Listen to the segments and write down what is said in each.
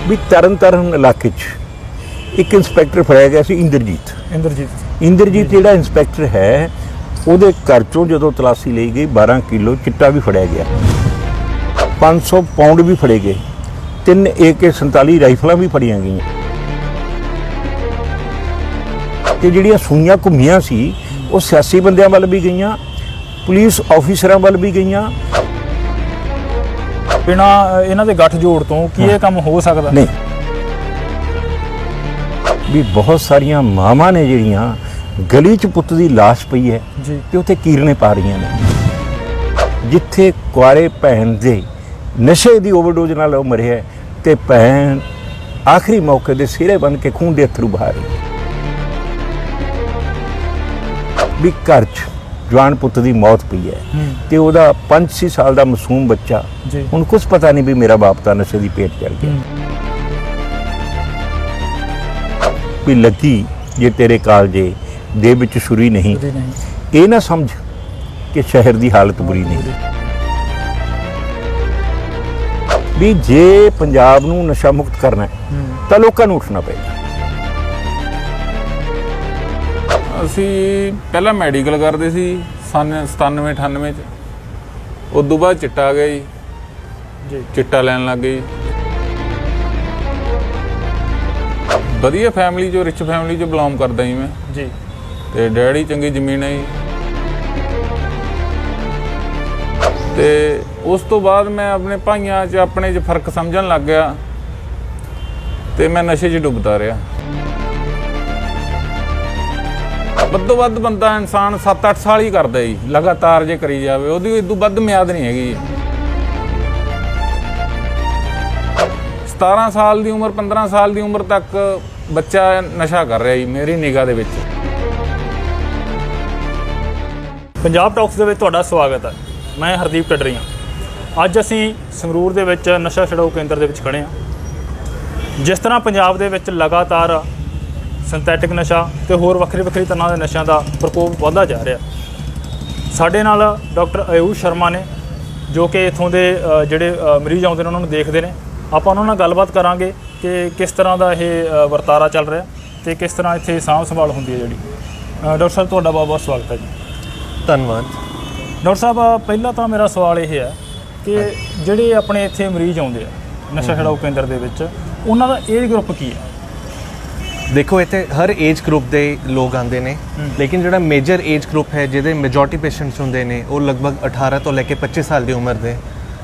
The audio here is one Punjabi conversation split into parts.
ਵੀ ਤਰਨ ਇਲਾਕੇ 'ਚ ਇੱਕ ਇੰਸਪੈਕਟਰ ਫੜਿਆ ਗਿਆ ਸੀ ਇੰਦਰਜੀਤ ਜਿਹੜਾ ਇੰਸਪੈਕਟਰ ਹੈ ਉਹਦੇ ਘਰ ਚੋਂ ਜਦੋਂ ਤਲਾਸ਼ੀ ਲਈ ਗਈ 12 ਕਿਲੋ ਚਿੱਟਾ ਵੀ ਫੜਿਆ ਗਿਆ, 500 ਪਾਉਂਡ ਵੀ ਫੜੇ ਗਏ, 3 AK-47 ਰਾਈਫਲਾਂ ਵੀ ਫੜੀਆਂ ਗਈਆਂ ਤੇ ਜਿਹੜੀਆਂ ਸੂਈਆਂ ਘੁੰਮੀਆਂ ਸੀ ਉਹ ਸਿਆਸੀ ਬੰਦਿਆਂ ਵੱਲ ਵੀ ਗਈਆਂ, ਪੁਲਿਸ ਆਫੀਸਰਾਂ ਵੱਲ ਵੀ ਗਈਆਂ। ਬਿਨਾਂ ਇਹਨਾਂ ਦੇ ਗੱਠਜੋੜ ਤੋਂ ਕੀ ਇਹ ਕੰਮ ਹੋ ਸਕਦਾ? ਨਹੀਂ, ਵੀ ਬਹੁਤ ਸਾਰੀਆਂ ਮਾਵਾਂ ਨੇ ਜਿਹੜੀਆਂ ਗਲੀ 'ਚ ਪੁੱਤ ਦੀ ਲਾਸ਼ ਪਈ ਹੈ ਜੀ ਤੇ ਉੱਥੇ ਕੀਰਨੇ ਪਾ ਰਹੀਆਂ ਨੇ, ਜਿੱਥੇ ਕੁਆਰੇ ਭੈਣ ਦੇ ਨਸ਼ੇ ਦੀ ਓਵਰਡੋਜ਼ ਨਾਲ ਉਹ ਮਰਿਆ ਤੇ ਭੈਣ ਆਖਰੀ ਮੌਕੇ ਦੇ ਸਿਰੇ ਬਣ ਕੇ ਖੂਨ ਦੇ ਅਥਰੂ ਬਹਾ ਰਹੀ। ਵੀ ਘਰ 'ਚ ਜਵਾਨ ਪੁੱਤ ਦੀ ਮੌਤ ਪਈ ਹੈ ਤੇ ਉਹਦਾ 5-6 ਸਾਲ ਦਾ ਮਾਸੂਮ ਬੱਚਾ, ਹੁਣ ਕੁਝ ਪਤਾ ਨਹੀਂ ਵੀ ਮੇਰਾ ਬਾਪ ਤਾਂ ਨਸ਼ੇ ਦੀ ਪੇਟ ਚੜ ਗਿਆ। ਵੀ ਲੱਗੀ ਜੇ ਤੇਰੇ ਕਾਲਜੇ ਦੇ ਵਿੱਚ ਛੁਰੀ ਨਹੀਂ, ਇਹ ਨਾ ਸਮਝ ਕਿ ਸ਼ਹਿਰ ਦੀ ਹਾਲਤ ਬੁਰੀ ਨਹੀਂ। ਵੀ ਜੇ ਪੰਜਾਬ ਨੂੰ ਨਸ਼ਾ ਮੁਕਤ ਕਰਨਾ ਹੈ ਤਾਂ ਲੋਕਾਂ ਨੂੰ ਉੱਠਣਾ ਪਏਗਾ। ਅਸੀਂ ਪਹਿਲਾਂ ਮੈਡੀਕਲ ਕਰਦੇ ਸੀ 97-98 ਚ, ਉਸ ਤੋਂ ਬਾਅਦ ਚਿੱਟਾ ਆ ਗਿਆ ਜੀ, ਚਿੱਟਾ ਲੈਣ ਲੱਗ ਗਏ। ਵਧੀਆ ਫੈਮਿਲੀ ਚੋਂ, ਰਿਚ ਫੈਮਿਲੀ ਚੋਂ ਬਿਲੋਂਗ ਕਰਦਾ ਜੀ ਮੈਂ ਜੀ, ਤੇ ਡੈਡੀ ਚੰਗੀ ਜ਼ਮੀਨ ਹੈ ਜੀ। ਤੇ ਉਸ ਤੋਂ ਬਾਅਦ ਮੈਂ ਆਪਣੇ ਭਾਈਆਂ 'ਚ ਆਪਣੇ 'ਚ ਫਰਕ ਸਮਝਣ ਲੱਗ ਗਿਆ ਤੇ ਮੈਂ ਨਸ਼ੇ 'ਚ ਡੁੱਬਦਾ ਰਿਹਾ। ਵੱਧੋ ਵੱਧ ਬੰਦਾ ਇਨਸਾਨ 7-8 ਸਾਲ ਹੀ ਕਰਦਾ ਜੀ, ਲਗਾਤਾਰ ਜੇ ਕਰੀ ਜਾਵੇ, ਉਹਦੀ ਇਦੋਂ ਵੱਧ ਮਿਆਦ ਨਹੀਂ ਹੈਗੀ। 17 ਸਾਲ ਦੀ ਉਮਰ, 15 ਸਾਲ ਦੀ ਉਮਰ ਤੱਕ ਬੱਚਾ ਨਸ਼ਾ ਕਰ ਰਿਹਾ ਜੀ ਮੇਰੀ ਨਿਗਾਹ ਦੇ ਵਿੱਚ। ਪੰਜਾਬ ਟਾਕਸ ਦੇ ਵਿੱਚ ਤੁਹਾਡਾ ਸਵਾਗਤ ਹੈ। ਮੈਂ ਹਰਦੀਪ ਟੱਡਰੀ ਹਾਂ। ਅੱਜ ਅਸੀਂ ਸੰਗਰੂਰ ਦੇ ਵਿੱਚ ਨਸ਼ਾ ਛਡਾਊ ਕੇਂਦਰ ਦੇ ਵਿੱਚ ਖੜ੍ਹੇ ਹਾਂ। ਜਿਸ ਤਰ੍ਹਾਂ ਪੰਜਾਬ ਦੇ ਵਿੱਚ ਲਗਾਤਾਰ ਸਿੰਥੈਟਿਕ ਨਸ਼ਾ ਤੇ ਹੋਰ ਵੱਖਰੀ ਤਰ੍ਹਾਂ ਦੇ ਨਸ਼ਿਆਂ ਦਾ ਪ੍ਰਕੋਪ ਵਧਦਾ ਜਾ ਰਿਹਾ, ਸਾਡੇ ਨਾਲ ਡਾਕਟਰ ਆਯੂਸ਼ ਸ਼ਰਮਾ ਨੇ, ਜੋ ਕਿ ਇੱਥੋਂ ਦੇ ਜਿਹੜੇ ਮਰੀਜ਼ ਆਉਂਦੇ ਨੇ ਉਹਨਾਂ ਨੂੰ ਦੇਖਦੇ ਨੇ। ਆਪਾਂ ਉਹਨਾਂ ਨਾਲ ਗੱਲਬਾਤ ਕਰਾਂਗੇ ਕਿ ਕਿਸ ਤਰ੍ਹਾਂ ਦਾ ਇਹ ਵਰਤਾਰਾ ਚੱਲ ਰਿਹਾ ਤੇ ਕਿਸ ਤਰ੍ਹਾਂ ਇੱਥੇ ਸਾਂਭ ਸੰਭਾਲ ਹੁੰਦੀ ਹੈ ਜਿਹੜੀ। ਡਾਕਟਰ ਸਾਹਿਬ, ਤੁਹਾਡਾ ਬਹੁਤ ਬਹੁਤ ਸਵਾਗਤ ਹੈ ਜੀ। ਧੰਨਵਾਦ। ਡਾਕਟਰ ਸਾਹਿਬ, ਪਹਿਲਾਂ ਤਾਂ ਮੇਰਾ ਸਵਾਲ ਇਹ ਹੈ ਕਿ ਜਿਹੜੇ ਆਪਣੇ ਇੱਥੇ ਮਰੀਜ਼ ਆਉਂਦੇ ਆ ਨਸ਼ਾ ਛਡਾਊ ਕੇਂਦਰ ਦੇ ਵਿੱਚ, ਉਹਨਾਂ ਦਾ ਏਜ ਗਰੁੱਪ ਕੀ ਹੈ? ਦੇਖੋ, ਇੱਥੇ ਹਰ ਏਜ ਗਰੁੱਪ ਦੇ ਲੋਕ ਆਉਂਦੇ ਨੇ, ਲੇਕਿਨ ਜਿਹੜਾ ਮੇਜਰ ਏਜ ਗਰੁੱਪ ਹੈ ਜਿਹਦੇ ਮੈਜੋਰਟੀ ਪੇਸ਼ੈਂਟਸ ਹੁੰਦੇ ਨੇ ਉਹ ਲਗਭਗ 18 ਤੋਂ ਲੈ ਕੇ 25 ਸਾਲ ਦੀ ਉਮਰ ਦੇ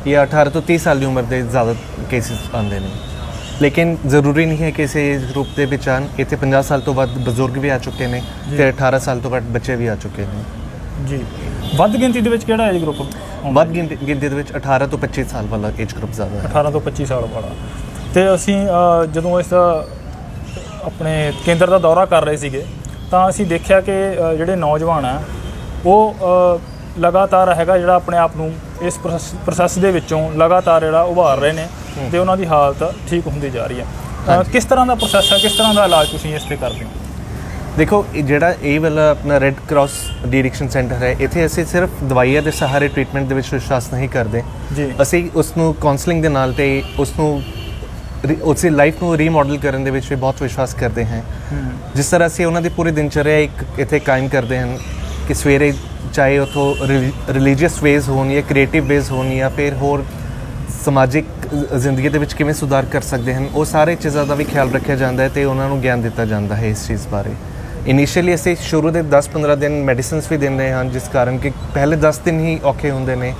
ਜਾਂ 18 ਤੋਂ 30 ਸਾਲ ਦੀ ਉਮਰ ਦੇ ਜ਼ਿਆਦਾ ਕੇਸਿਸ ਆਉਂਦੇ ਨੇ। ਲੇਕਿਨ ਜ਼ਰੂਰੀ ਨਹੀਂ ਹੈ ਕਿ ਇਸੇ ਏਜ ਗਰੁੱਪ ਦੇ ਵਿੱਚ ਆਉਣ। ਇੱਥੇ 50 ਸਾਲ ਤੋਂ ਵੱਧ ਬਜ਼ੁਰਗ ਵੀ ਆ ਚੁੱਕੇ ਨੇ ਤੇ 18 ਸਾਲ ਤੋਂ ਘੱਟ ਬੱਚੇ ਵੀ ਆ ਚੁੱਕੇ ਨੇ ਜੀ। ਵੱਧ ਗਿਣਤੀ ਦੇ ਵਿੱਚ ਕਿਹੜਾ ਏਜ ਗਰੁੱਪ? ਵੱਧ ਗਿਣਤੀ ਦੇ ਵਿੱਚ 18 ਤੋਂ 25 ਸਾਲ ਵਾਲਾ ਏਜ ਗਰੁੱਪ ਜ਼ਿਆਦਾ ਹੈ। 18 ਤੋਂ 25 ਸਾਲ ਵਾਲਾ। ਤੇ ਅਸੀਂ ਜਦੋਂ ਇਸ ਆਪਣੇ ਕੇਂਦਰ ਦਾ ਦੌਰਾ ਕਰ ਰਹੇ ਸੀਗੇ ਤਾਂ ਅਸੀਂ ਦੇਖਿਆ ਕਿ ਜਿਹੜੇ ਨੌਜਵਾਨ ਆ ਉਹ ਲਗਾਤਾਰ ਹੈਗਾ ਜਿਹੜਾ ਆਪਣੇ ਆਪ ਨੂੰ ਇਸ ਪ੍ਰੋਸੈਸ ਦੇ ਵਿੱਚੋਂ ਲਗਾਤਾਰ ਜਿਹੜਾ ਉਭਾਰ ਰਹੇ ਨੇ ਤੇ ਉਹਨਾਂ ਦੀ ਹਾਲਤ ਠੀਕ ਹੁੰਦੀ ਜਾ ਰਹੀ ਹੈ। ਕਿਸ ਤਰ੍ਹਾਂ ਦਾ ਪ੍ਰੋਸੈਸ ਹੈ, ਕਿਸ ਤਰ੍ਹਾਂ ਦਾ ਇਲਾਜ ਤੁਸੀਂ ਇਸ 'ਤੇ ਕਰਦੇ ਹੋ? ਦੇਖੋ, ਜਿਹੜਾ ਇਹ ਵਾਲਾ ਆਪਣਾ red cross de addiction centre ਹੈ, ਇੱਥੇ ਅਸੀਂ ਸਿਰਫ ਦਵਾਈਆਂ ਦੇ ਸਹਾਰੇ ਟ੍ਰੀਟਮੈਂਟ ਦੇ ਵਿੱਚ ਵਿਸ਼ਵਾਸ ਨਹੀਂ ਕਰਦੇ ਜੀ। ਅਸੀਂ ਉਸ ਨੂੰ ਕਾਉਂਸਲਿੰਗ ਦੇ ਨਾਲ ਤੇ ਉਸ ਨੂੰ ਉਸੇ ਲਾਈਫ ਨੂੰ ਰੀਮੋਡਲ ਕਰਨ ਦੇ ਵਿੱਚ ਵੀ ਬਹੁਤ ਵਿਸ਼ਵਾਸ ਕਰਦੇ ਹਾਂ। ਜਿਸ ਤਰ੍ਹਾਂ ਅਸੀਂ ਉਹਨਾਂ ਦੀ ਪੂਰੀ ਦਿਨਚਰਿਆ ਇੱਕ ਇੱਥੇ ਕਾਇਮ ਕਰਦੇ ਹਨ ਕਿ ਸਵੇਰੇ ਚਾਹੇ ਉੱਥੋਂ ਰਿਲੀਜੀਅਸ ਵੇਜ਼ ਹੋਣ ਜਾਂ ਕ੍ਰੀਏਟਿਵ ਵੇਜ਼ ਹੋਣ ਜਾਂ ਫਿਰ ਹੋਰ ਸਮਾਜਿਕ ਜ਼ਿੰਦਗੀ ਦੇ ਵਿੱਚ ਕਿਵੇਂ ਸੁਧਾਰ ਕਰ ਸਕਦੇ ਹਨ, ਉਹ ਸਾਰੇ ਚੀਜ਼ਾਂ ਦਾ ਵੀ ਖਿਆਲ ਰੱਖਿਆ ਜਾਂਦਾ ਹੈ ਤੇ ਉਹਨਾਂ ਨੂੰ ਗਿਆਨ ਦਿੱਤਾ ਜਾਂਦਾ ਹੈ ਇਸ ਚੀਜ਼ ਬਾਰੇ। ਇਨੀਸ਼ੀਅਲੀ ਅਸੀਂ ਸ਼ੁਰੂ ਦੇ 10-15 ਦਿਨ ਮੈਡੀਸਿਨਸ ਵੀ ਦਿੰਦੇ ਹਨ, ਜਿਸ ਕਾਰਨ ਕਿ ਪਹਿਲੇ 10 ਦਿਨ ਹੀ ਔਖੇ ਹੁੰਦੇ ਨੇ,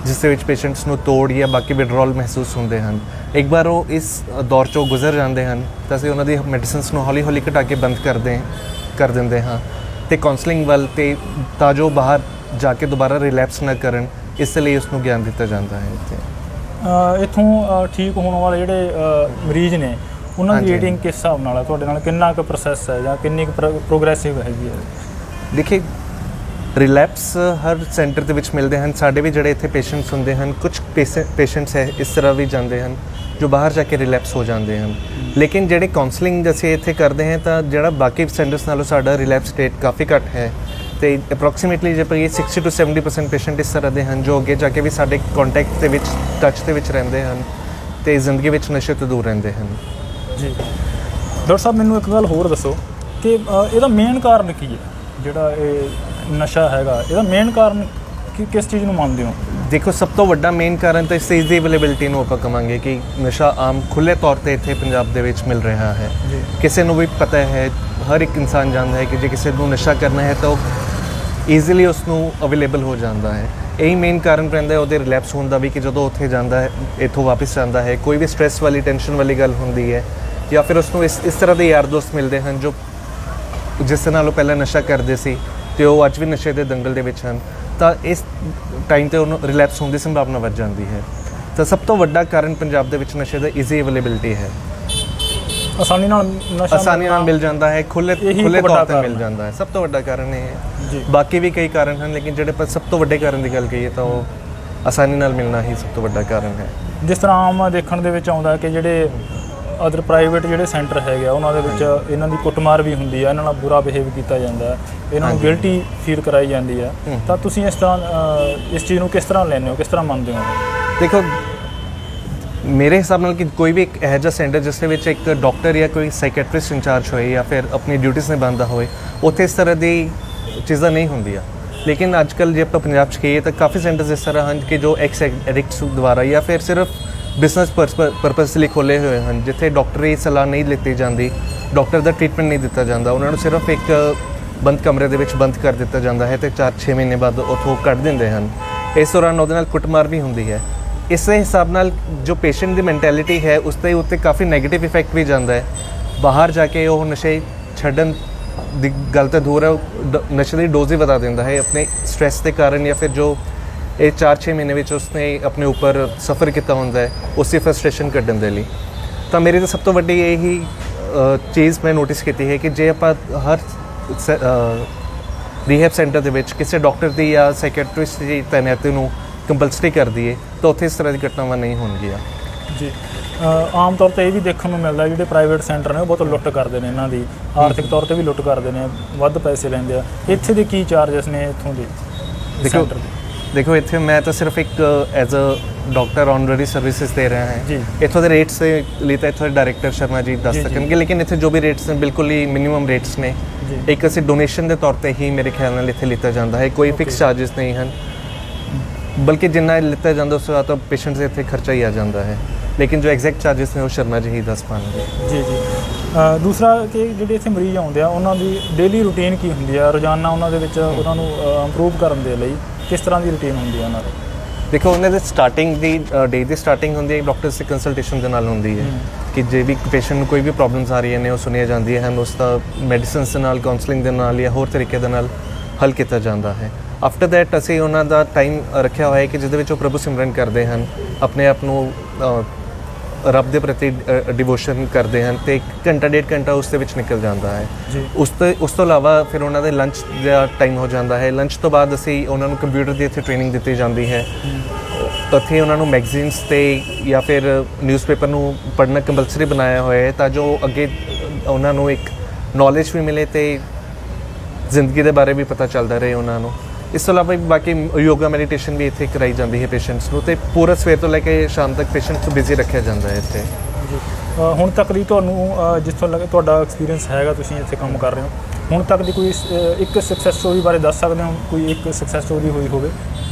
ਜਿਸ ਦੇ ਵਿੱਚ ਪੇਸ਼ੈਂਟਸ ਨੂੰ ਤੋੜ ਜਾਂ ਬਾਕੀ ਵਿਡਰੋਲ ਮਹਿਸੂਸ ਹੁੰਦੇ ਹਨ। ਇੱਕ ਵਾਰ ਉਹ ਇਸ ਦੌਰ 'ਚੋਂ ਗੁਜ਼ਰ ਜਾਂਦੇ ਹਨ ਤਾਂ ਅਸੀਂ ਉਹਨਾਂ ਦੀ ਮੈਡੀਸਿਨਸ ਨੂੰ ਹੌਲੀ ਘਟਾ ਕੇ ਬੰਦ ਕਰ ਦਿੰਦੇ ਹਾਂ ਤੇ ਕਾਉਂਸਲਿੰਗ ਵੱਲ ਤੇ ਤਾਂ ਜੋ ਬਾਹਰ ਜਾ ਕੇ ਦੁਬਾਰਾ ਰਿਲੈਪਸ ਨਾ ਕਰਨ, ਇਸ ਲਈ ਉਸ ਨੂੰ ਗਿਆਨ ਦਿੱਤਾ ਜਾਂਦਾ ਹੈ। ਇੱਥੇ ਇੱਥੋਂ ਠੀਕ ਹੋਣ ਵਾਲੇ ਜਿਹੜੇ ਮਰੀਜ਼ ਨੇ ਉਹਨਾਂ ਦੀ ਰੇਟਿੰਗ ਕਿਸ ਹਿਸਾਬ ਨਾਲ ਹੈ ਤੁਹਾਡੇ ਨਾਲ? ਕਿੰਨਾ ਕੁ ਪ੍ਰੋਸੈਸ ਹੈ ਜਾਂ ਕਿੰਨੀ ਕੁ ਪ੍ਰੋਗਰੈਸਿਵ ਹੈਗੀ ਹੈ? ਦੇਖਿਏ, ਰਿਲੈਪਸ ਹਰ ਸੈਂਟਰ ਦੇ ਵਿੱਚ ਮਿਲਦੇ ਹਨ। ਸਾਡੇ ਵੀ ਜਿਹੜੇ ਇੱਥੇ ਪੇਸ਼ੈਂਟਸ ਹੁੰਦੇ ਹਨ, ਕੁਝ ਪੇਸ਼ੈਂਟਸ ਹੈ ਇਸ ਤਰ੍ਹਾਂ ਵੀ ਜਾਂਦੇ ਹਨ ਜੋ ਬਾਹਰ ਜਾ ਕੇ ਰਿਲੈਪਸ ਹੋ ਜਾਂਦੇ ਹਨ। ਲੇਕਿਨ ਜਿਹੜੇ ਕਾਉਂਸਲਿੰਗ ਅਸੀਂ ਇੱਥੇ ਕਰਦੇ ਹਾਂ ਤਾਂ ਜਿਹੜਾ ਬਾਕੀ ਸੈਂਟਰਸ ਨਾਲੋਂ ਸਾਡਾ ਰਿਲੈਪਸ ਰੇਟ ਕਾਫੀ ਘੱਟ ਹੈ ਤੇ ਅਪਰੋਕਸੀਮੇਟਲੀ ਜੇ ਆਪਾਂ 60 ਤੋਂ 70% ਪੇਸ਼ੈਂਟ ਇਸ ਤਰ੍ਹਾਂ ਦੇ ਹਨ ਜੋ ਅੱਗੇ ਜਾ ਕੇ ਵੀ ਸਾਡੇ ਕੰਟੈਕਟ ਦੇ ਵਿੱਚ, ਟੱਚ ਦੇ ਵਿੱਚ ਰਹਿੰਦੇ ਹਨ ਤੇ ਜ਼ਿੰਦਗੀ ਵਿੱਚ ਨਸ਼ੇ ਤੋਂ ਦੂਰ ਰਹਿੰਦੇ ਹਨ। ਜੀ ਡਾਕਟਰ ਸਾਹਿਬ, ਮੈਨੂੰ ਇੱਕ ਗੱਲ ਹੋਰ ਦੱਸੋ ਕਿ ਇਹਦਾ ਮੇਨ ਕਾਰਨ ਕੀ ਹੈ? ਜਿਹੜਾ ਇਹ ਨਸ਼ਾ ਹੈਗਾ, ਇਹਦਾ ਮੇਨ ਕਾਰਨ ਕਿਸ ਚੀਜ਼ ਨੂੰ ਮੰਨਦੇ ਹੋ? ਦੇਖੋ, ਸਭ ਤੋਂ ਵੱਡਾ ਮੇਨ ਕਾਰਨ ਤਾਂ ਇਸ ਚੀਜ਼ ਦੀ ਅਵੇਲੇਬਿਲਿਟੀ ਨੂੰ ਆਪਾਂ ਕਵਾਂਗੇ ਕਿ ਨਸ਼ਾ ਆਮ ਖੁੱਲ੍ਹੇ ਤੌਰ 'ਤੇ ਇੱਥੇ ਪੰਜਾਬ ਦੇ ਵਿੱਚ ਮਿਲ ਰਿਹਾ ਹੈ। ਕਿਸੇ ਨੂੰ ਵੀ ਪਤਾ ਹੈ, ਹਰ ਇੱਕ ਇਨਸਾਨ ਜਾਣਦਾ ਹੈ ਕਿ ਜੇ ਕਿਸੇ ਨੂੰ ਨਸ਼ਾ ਕਰਨਾ ਹੈ ਤਾਂ ਉਹ ਈਜ਼ੀਲੀ ਉਸ ਨੂੰ ਅਵੇਲੇਬਲ ਹੋ ਜਾਂਦਾ ਹੈ। ਇਹੀ ਮੇਨ ਕਾਰਨ ਰਹਿੰਦਾ ਉਹਦੇ ਰਿਲੈਪਸ ਹੋਣ ਦਾ ਵੀ ਕਿ ਜਦੋਂ ਉੱਥੇ ਜਾਂਦਾ ਹੈ, ਇੱਥੋਂ ਵਾਪਸ ਜਾਂਦਾ ਹੈ, ਕੋਈ ਵੀ ਸਟ੍ਰੈਸ ਵਾਲੀ ਟੈਨਸ਼ਨ ਵਾਲੀ ਗੱਲ ਹੁੰਦੀ ਹੈ ਜਾਂ ਫਿਰ ਉਸ ਨੂੰ ਇਸ ਤਰ੍ਹਾਂ ਦੇ ਯਾਰ ਦੋਸਤ ਮਿਲਦੇ ਹਨ ਜੋ ਜਿਸ ਨਾਲ ਉਹ ਪਹਿਲਾਂ ਨਸ਼ਾ ਕਰਦੇ ਸੀ ਤੇ ਉਹ ਅੱਜ ਵੀ ਨਸ਼ੇ ਦੇ ਦੰਗਲ ਦੇ ਵਿੱਚ ਹਨ, ਤਾਂ ਇਸ ਟਾਈਮ 'ਤੇ ਉਹਨੂੰ ਰਿਲੈਪਸ ਹੋਣ ਦੀ ਸੰਭਾਵਨਾ ਵੱਧ ਜਾਂਦੀ ਹੈ। ਤਾਂ ਸਭ ਤੋਂ ਵੱਡਾ ਕਾਰਨ ਪੰਜਾਬ ਦੇ ਵਿੱਚ ਨਸ਼ੇ ਦਾ ਈਜ਼ੀ ਅਵੇਲੇਬਿਲਿਟੀ ਹੈ। ਆਸਾਨੀ ਨਾਲ ਨਸ਼ਾ ਮਿਲ ਜਾਂਦਾ ਹੈ, ਖੁੱਲੇ ਤੌਰ 'ਤੇ ਮਿਲ ਜਾਂਦਾ ਹੈ। ਸਭ ਤੋਂ ਵੱਡਾ ਕਾਰਨ ਇਹ ਹੈ। ਬਾਕੀ ਵੀ ਕਈ ਕਾਰਨ ਹਨ, ਲੇਕਿਨ ਜਿਹੜੇ ਪਰ ਸਭ ਤੋਂ ਵੱਡੇ ਕਾਰਨ ਦੀ ਗੱਲ ਕਰੀਏ ਤਾਂ ਉਹ ਆਸਾਨੀ ਨਾਲ ਮਿਲਣਾ ਹੀ ਸਭ ਤੋਂ ਵੱਡਾ ਕਾਰਨ ਹੈ। ਜਿਸ ਤਰ੍ਹਾਂ ਆਮ ਦੇਖਣ ਦੇ ਵਿੱਚ ਆਉਂਦਾ ਕਿ ਜਿਹੜੇ ਅਦਰ ਪ੍ਰਾਈਵੇਟ ਜਿਹੜੇ ਸੈਂਟਰ ਹੈਗੇ ਆ ਉਹਨਾਂ ਦੇ ਵਿੱਚ ਇਹਨਾਂ ਦੀ ਕੁੱਟਮਾਰ ਵੀ ਹੁੰਦੀ ਹੈ, ਇਹਨਾਂ ਨਾਲ ਬੁਰਾ ਬਿਹੇਵ ਕੀਤਾ ਜਾਂਦਾ ਹੈ, ਇਹਨਾਂ ਨੂੰ ਗਿਲਟੀ ਫੀਲ ਕਰਾਈ ਜਾਂਦੀ ਹੈ। ਤਾਂ ਤੁਸੀਂ ਇਸ ਤਰ੍ਹਾਂ ਇਸ ਚੀਜ਼ ਨੂੰ ਕਿਸ ਤਰ੍ਹਾਂ ਲੈਂਦੇ ਹੋ, ਕਿਸ ਤਰ੍ਹਾਂ ਮੰਨਦੇ ਹੋ? ਦੇਖੋ, ਮੇਰੇ ਹਿਸਾਬ ਨਾਲ ਕਿ ਕੋਈ ਵੀ ਇੱਕ ਇਹੋ ਜਿਹਾ ਸੈਂਟਰ ਜਿਸ ਦੇ ਵਿੱਚ ਇੱਕ ਡਾਕਟਰ ਜਾਂ ਕੋਈ ਸਾਈਕੈਟਰਿਸਟ ਇੰਚਾਰਜ ਹੋਏ ਜਾਂ ਫਿਰ ਆਪਣੀ ਡਿਊਟੀਜ਼ ਨਿਭਾਉਂਦਾ ਹੋਏ, ਉੱਥੇ ਇਸ ਤਰ੍ਹਾਂ ਦੀ ਚੀਜ਼ਾਂ ਨਹੀਂ ਹੁੰਦੀਆਂ। ਲੇਕਿਨ ਅੱਜ ਕੱਲ੍ਹ ਜੇ ਆਪਾਂ ਪੰਜਾਬ 'ਚ ਕਹੀਏ ਤਾਂ ਕਾਫੀ ਸੈਂਟਰਸ ਇਸ ਤਰ੍ਹਾਂ ਹਨ ਕਿ ਜੋ ਐਕਸ ਐਡਿਕਟਸ ਦੁਆਰਾ ਜਾਂ ਫਿਰ ਸਿਰਫ ਬਿਜ਼ਨਸ ਪਰਪਸ ਲਈ ਖੋਲ੍ਹੇ ਹੋਏ ਹਨ, ਜਿੱਥੇ ਡਾਕਟਰੀ ਸਲਾਹ ਨਹੀਂ ਲਿੱਤੀ ਜਾਂਦੀ, ਡਾਕਟਰ ਦਾ ਟ੍ਰੀਟਮੈਂਟ ਨਹੀਂ ਦਿੱਤਾ ਜਾਂਦਾ, ਉਹਨਾਂ ਨੂੰ ਸਿਰਫ ਇੱਕ ਬੰਦ ਕਮਰੇ ਦੇ ਵਿੱਚ ਬੰਦ ਕਰ ਦਿੱਤਾ ਜਾਂਦਾ ਹੈ ਤੇ 4-6 ਮਹੀਨੇ ਬਾਅਦ ਉੱਥੋਂ ਕੱਢ ਦਿੰਦੇ ਹਨ। ਇਸ ਦੌਰਾਨ ਉਹਦੇ ਨਾਲ ਕੁੱਟਮਾਰ ਵੀ ਹੁੰਦੀ ਹੈ। ਇਸ ਦੇ ਹਿਸਾਬ ਨਾਲ ਜੋ ਪੇਸ਼ੈਂਟ ਦੀ ਮੈਂਟੈਲਿਟੀ ਹੈ ਉਸ ਦੇ ਉੱਤੇ ਕਾਫੀ ਨੈਗੇਟਿਵ ਇਫੈਕਟ ਵੀ ਜਾਂਦਾ ਹੈ। ਬਾਹਰ ਜਾ ਕੇ ਉਹ ਨਸ਼ੇ ਛੱਡਣ ਦੀ ਗੱਲ ਤਾਂ ਦੂਰ ਹੈ, ਉਹ ਨਸ਼ੇ ਦੀ ਡੋਜ਼ ਹੀ ਵਧਾ ਦਿੰਦਾ ਹੈ ਆਪਣੇ ਸਟ੍ਰੈਸ ਦੇ ਕਾਰਨ ਜਾਂ ਫਿਰ ਜੋ ਇਹ 4-6 ਮਹੀਨੇ ਵਿੱਚ ਉਸਨੇ ਆਪਣੇ ਉੱਪਰ ਸਫਰ ਕੀਤਾ ਹੁੰਦਾ ਹੈ, ਉਸਦੀ ਫਰਸਟ੍ਰੇਸ਼ਨ ਕੱਢਣ ਦੇ ਲਈ। ਤਾਂ ਮੇਰੀ ਤਾਂ ਸਭ ਤੋਂ ਵੱਡੀ ਇਹੀ ਚੀਜ਼ ਮੈਂ ਨੋਟਿਸ ਕੀਤੀ ਹੈ ਕਿ ਜੇ ਆਪਾਂ ਹਰ ਰੀਹੈਬ ਸੈਂਟਰ ਦੇ ਵਿੱਚ ਕਿਸੇ ਡਾਕਟਰ ਦੀ ਜਾਂ ਸਾਈਕੈਟਰਿਸਟ ਦੀ ਤੈਨਾਤੀ ਨੂੰ ਕੰਪਲਸਰੀ ਕਰ ਦਈਏ ਤਾਂ ਉੱਥੇ ਇਸ ਤਰ੍ਹਾਂ ਦੀ ਘਟਨਾਵਾਂ ਨਹੀਂ ਹੋਣਗੀਆਂ। ਜੀ, ਆਮ ਤੌਰ 'ਤੇ ਇਹ ਵੀ ਦੇਖਣ ਨੂੰ ਮਿਲਦਾ ਜਿਹੜੇ ਪ੍ਰਾਈਵੇਟ ਸੈਂਟਰ ਨੇ ਉਹ ਬਹੁਤ ਲੁੱਟ ਕਰਦੇ ਨੇ, ਇਹਨਾਂ ਦੀ ਆਰਥਿਕ ਤੌਰ 'ਤੇ ਵੀ ਲੁੱਟ ਕਰਦੇ ਨੇ, ਵੱਧ ਪੈਸੇ ਲੈਂਦੇ ਆ। ਇੱਥੇ ਦੇ ਕੀ ਚਾਰਜਸ ਨੇ ਇੱਥੋਂ ਦੇ? ਦੇਖੋ ਇੱਥੇ ਮੈਂ ਤਾਂ ਸਿਰਫ ਇੱਕ ਐਜ਼ ਅ ਡਾਕਟਰ ਆਨਰਰੀ ਸਰਵਿਸਿਜ਼ ਦੇ ਰਿਹਾ ਹਾਂ। ਇੱਥੋਂ ਦੇ ਰੇਟਸ ਦੇ ਲਈ ਤਾਂ ਇੱਥੋਂ ਦੇ ਡਾਇਰੈਕਟਰ ਸ਼ਰਮਾ ਜੀ ਦੱਸ ਸਕਣਗੇ, ਲੇਕਿਨ ਇੱਥੇ ਜੋ ਵੀ ਰੇਟਸ ਨੇ ਬਿਲਕੁਲ ਹੀ ਮਿਨੀਮਮ ਰੇਟਸ ਨੇ। ਇੱਕ ਅਸੀਂ ਡੋਨੇਸ਼ਨ ਦੇ ਤੌਰ 'ਤੇ ਹੀ ਮੇਰੇ ਖਿਆਲ ਨਾਲ ਇੱਥੇ ਲਿੱਤਾ ਜਾਂਦਾ ਹੈ, ਕੋਈ ਫਿਕਸ ਚਾਰਜਸ ਨਹੀਂ ਹਨ, ਬਲਕਿ ਜਿੰਨਾ ਲਿੱਤਾ ਜਾਂਦਾ ਉਸ ਤੋਂ ਬਾਅਦ ਤਾਂ ਪੇਸ਼ੈਂਟਸ ਦੇ ਇੱਥੇ ਖਰਚਾ ਹੀ ਆ ਜਾਂਦਾ ਹੈ। ਲੇਕਿਨ ਜੋ ਐਗਜ਼ੈਕਟ ਚਾਰਜਸ ਨੇ ਉਹ ਸ਼ਰਮਾ ਜੀ ਹੀ ਦੱਸ ਪਾਉਣਗੇ। ਜੀ। ਦੂਸਰਾ ਕਿ ਜਿਹੜੇ ਇੱਥੇ ਮਰੀਜ਼ ਆਉਂਦੇ ਆ ਉਹਨਾਂ ਦੀ ਡੇਲੀ ਰੂਟੀਨ ਕੀ ਹੁੰਦੀ ਆ, ਰੋਜ਼ਾਨਾ ਉਹਨਾਂ ਦੇ ਵਿੱਚ ਉਹਨਾਂ ਨੂੰ ਇੰਪਰੂਵ ਕਰਨ ਦੇ ਲਈ ਕਿਸ ਤਰ੍ਹਾਂ ਦੀ ਰੂਟੀਨ ਹੁੰਦੀ ਹੈ ਉਹਨਾਂ ਦੀ? ਦੇਖੋ, ਉਹਨਾਂ ਦੇ ਸਟਾਰਟਿੰਗ ਦੀ ਡੇ ਦੀ ਸਟਾਰਟਿੰਗ ਹੁੰਦੀ ਹੈ ਡਾਕਟਰਸ ਦੀ ਕੰਸਲਟੇਸ਼ਨ ਦੇ ਨਾਲ ਹੁੰਦੀ ਹੈ ਕਿ ਜੇ ਵੀ ਪੇਸ਼ੈਂਟ ਨੂੰ ਕੋਈ ਵੀ ਪ੍ਰੋਬਲਮਸ ਆ ਰਹੀਆਂ ਨੇ ਉਹ ਸੁਣੀਆਂ ਜਾਂਦੀਆਂ ਹਨ, ਉਸ ਦਾ ਮੈਡੀਸਿਨਸ ਦੇ ਨਾਲ, ਕਾਉਂਸਲਿੰਗ ਦੇ ਨਾਲ ਜਾਂ ਹੋਰ ਤਰੀਕੇ ਦੇ ਨਾਲ ਹੱਲ ਕੀਤਾ ਜਾਂਦਾ ਹੈ। ਆਫਟਰ ਦੈਟ ਅਸੀਂ ਉਹਨਾਂ ਦਾ ਟਾਈਮ ਰੱਖਿਆ ਹੋਇਆ ਹੈ ਕਿ ਜਿਹਦੇ ਵਿੱਚ ਉਹ ਪ੍ਰਭੂ ਸਿਮਰਨ ਕਰਦੇ ਹਨ, ਆਪਣੇ ਆਪ ਨੂੰ ਰੱਬ ਦੇ ਪ੍ਰਤੀ ਡਿਵੋਸ਼ਨ ਕਰਦੇ ਹਨ ਤੇ 1-1.5 ਘੰਟਾ ਉਸ ਦੇ ਵਿੱਚ ਨਿਕਲ ਜਾਂਦਾ ਹੈ। ਉਸ ਤੋਂ ਇਲਾਵਾ ਫਿਰ ਉਹਨਾਂ ਦੇ ਲੰਚ ਦਾ ਟਾਈਮ ਹੋ ਜਾਂਦਾ ਹੈ। ਲੰਚ ਤੋਂ ਬਾਅਦ ਅਸੀਂ ਉਹਨਾਂ ਨੂੰ ਕੰਪਿਊਟਰ ਦੀ ਇੱਥੇ ਟ੍ਰੇਨਿੰਗ ਦਿੱਤੀ ਜਾਂਦੀ ਹੈ। ਉੱਥੇ ਉਹਨਾਂ ਨੂੰ ਮੈਗਜ਼ੀਨਸ ਤੇ ਜਾਂ ਫਿਰ ਨਿਊਜ਼ਪੇਪਰ ਨੂੰ ਪੜ੍ਹਨਾ ਕੰਪਲਸਰੀ ਬਣਾਇਆ ਹੋਇਆ ਹੈ ਤਾਂ ਜੋ ਅੱਗੇ ਉਹਨਾਂ ਨੂੰ ਇੱਕ ਨੌਲੇਜ ਵੀ ਮਿਲੇ ਤੇ ਜ਼ਿੰਦਗੀ ਦੇ ਬਾਰੇ ਵੀ ਪਤਾ ਚੱਲਦਾ ਰਹੇ ਉਹਨਾਂ ਨੂੰ। ਇਸ ਤੋਂ ਇਲਾਵਾ ਬਾਕੀ ਯੋਗਾ ਮੈਡੀਟੇਸ਼ਨ ਵੀ ਇੱਥੇ ਕਰਾਈ ਜਾਂਦੀ ਹੈ ਪੇਸ਼ੈਂਟਸ ਨੂੰ, ਤੇ ਪੂਰਾ ਸਵੇਰ ਤੋਂ ਲੈ ਕੇ ਸ਼ਾਮ ਤੱਕ ਪੇਸ਼ੈਂਟਸ ਨੂੰ ਬਿਜ਼ੀ ਰੱਖਿਆ ਜਾਂਦਾ ਹੈ ਇੱਥੇ। ਹੁਣ ਤੱਕ ਦੀ ਤੁਹਾਨੂੰ ਜਿੱਥੋਂ ਲੱਗੇ ਤੁਹਾਡਾ ਐਕਸਪੀਰੀਅੰਸ ਹੈਗਾ, ਤੁਸੀਂ ਇੱਥੇ ਕੰਮ ਕਰ ਰਹੇ ਹੋ, ਹੁਣ ਤੱਕ ਦੀ ਕੋਈ ਇੱਕ ਸਕਸੈਸ ਸਟੋਰੀ ਬਾਰੇ ਦੱਸ ਸਕਦੇ ਹੋ? ਕੋਈ ਇੱਕ ਸਕਸੈਸ ਸਟੋਰੀ ਹੋਈ ਹੋਵੇ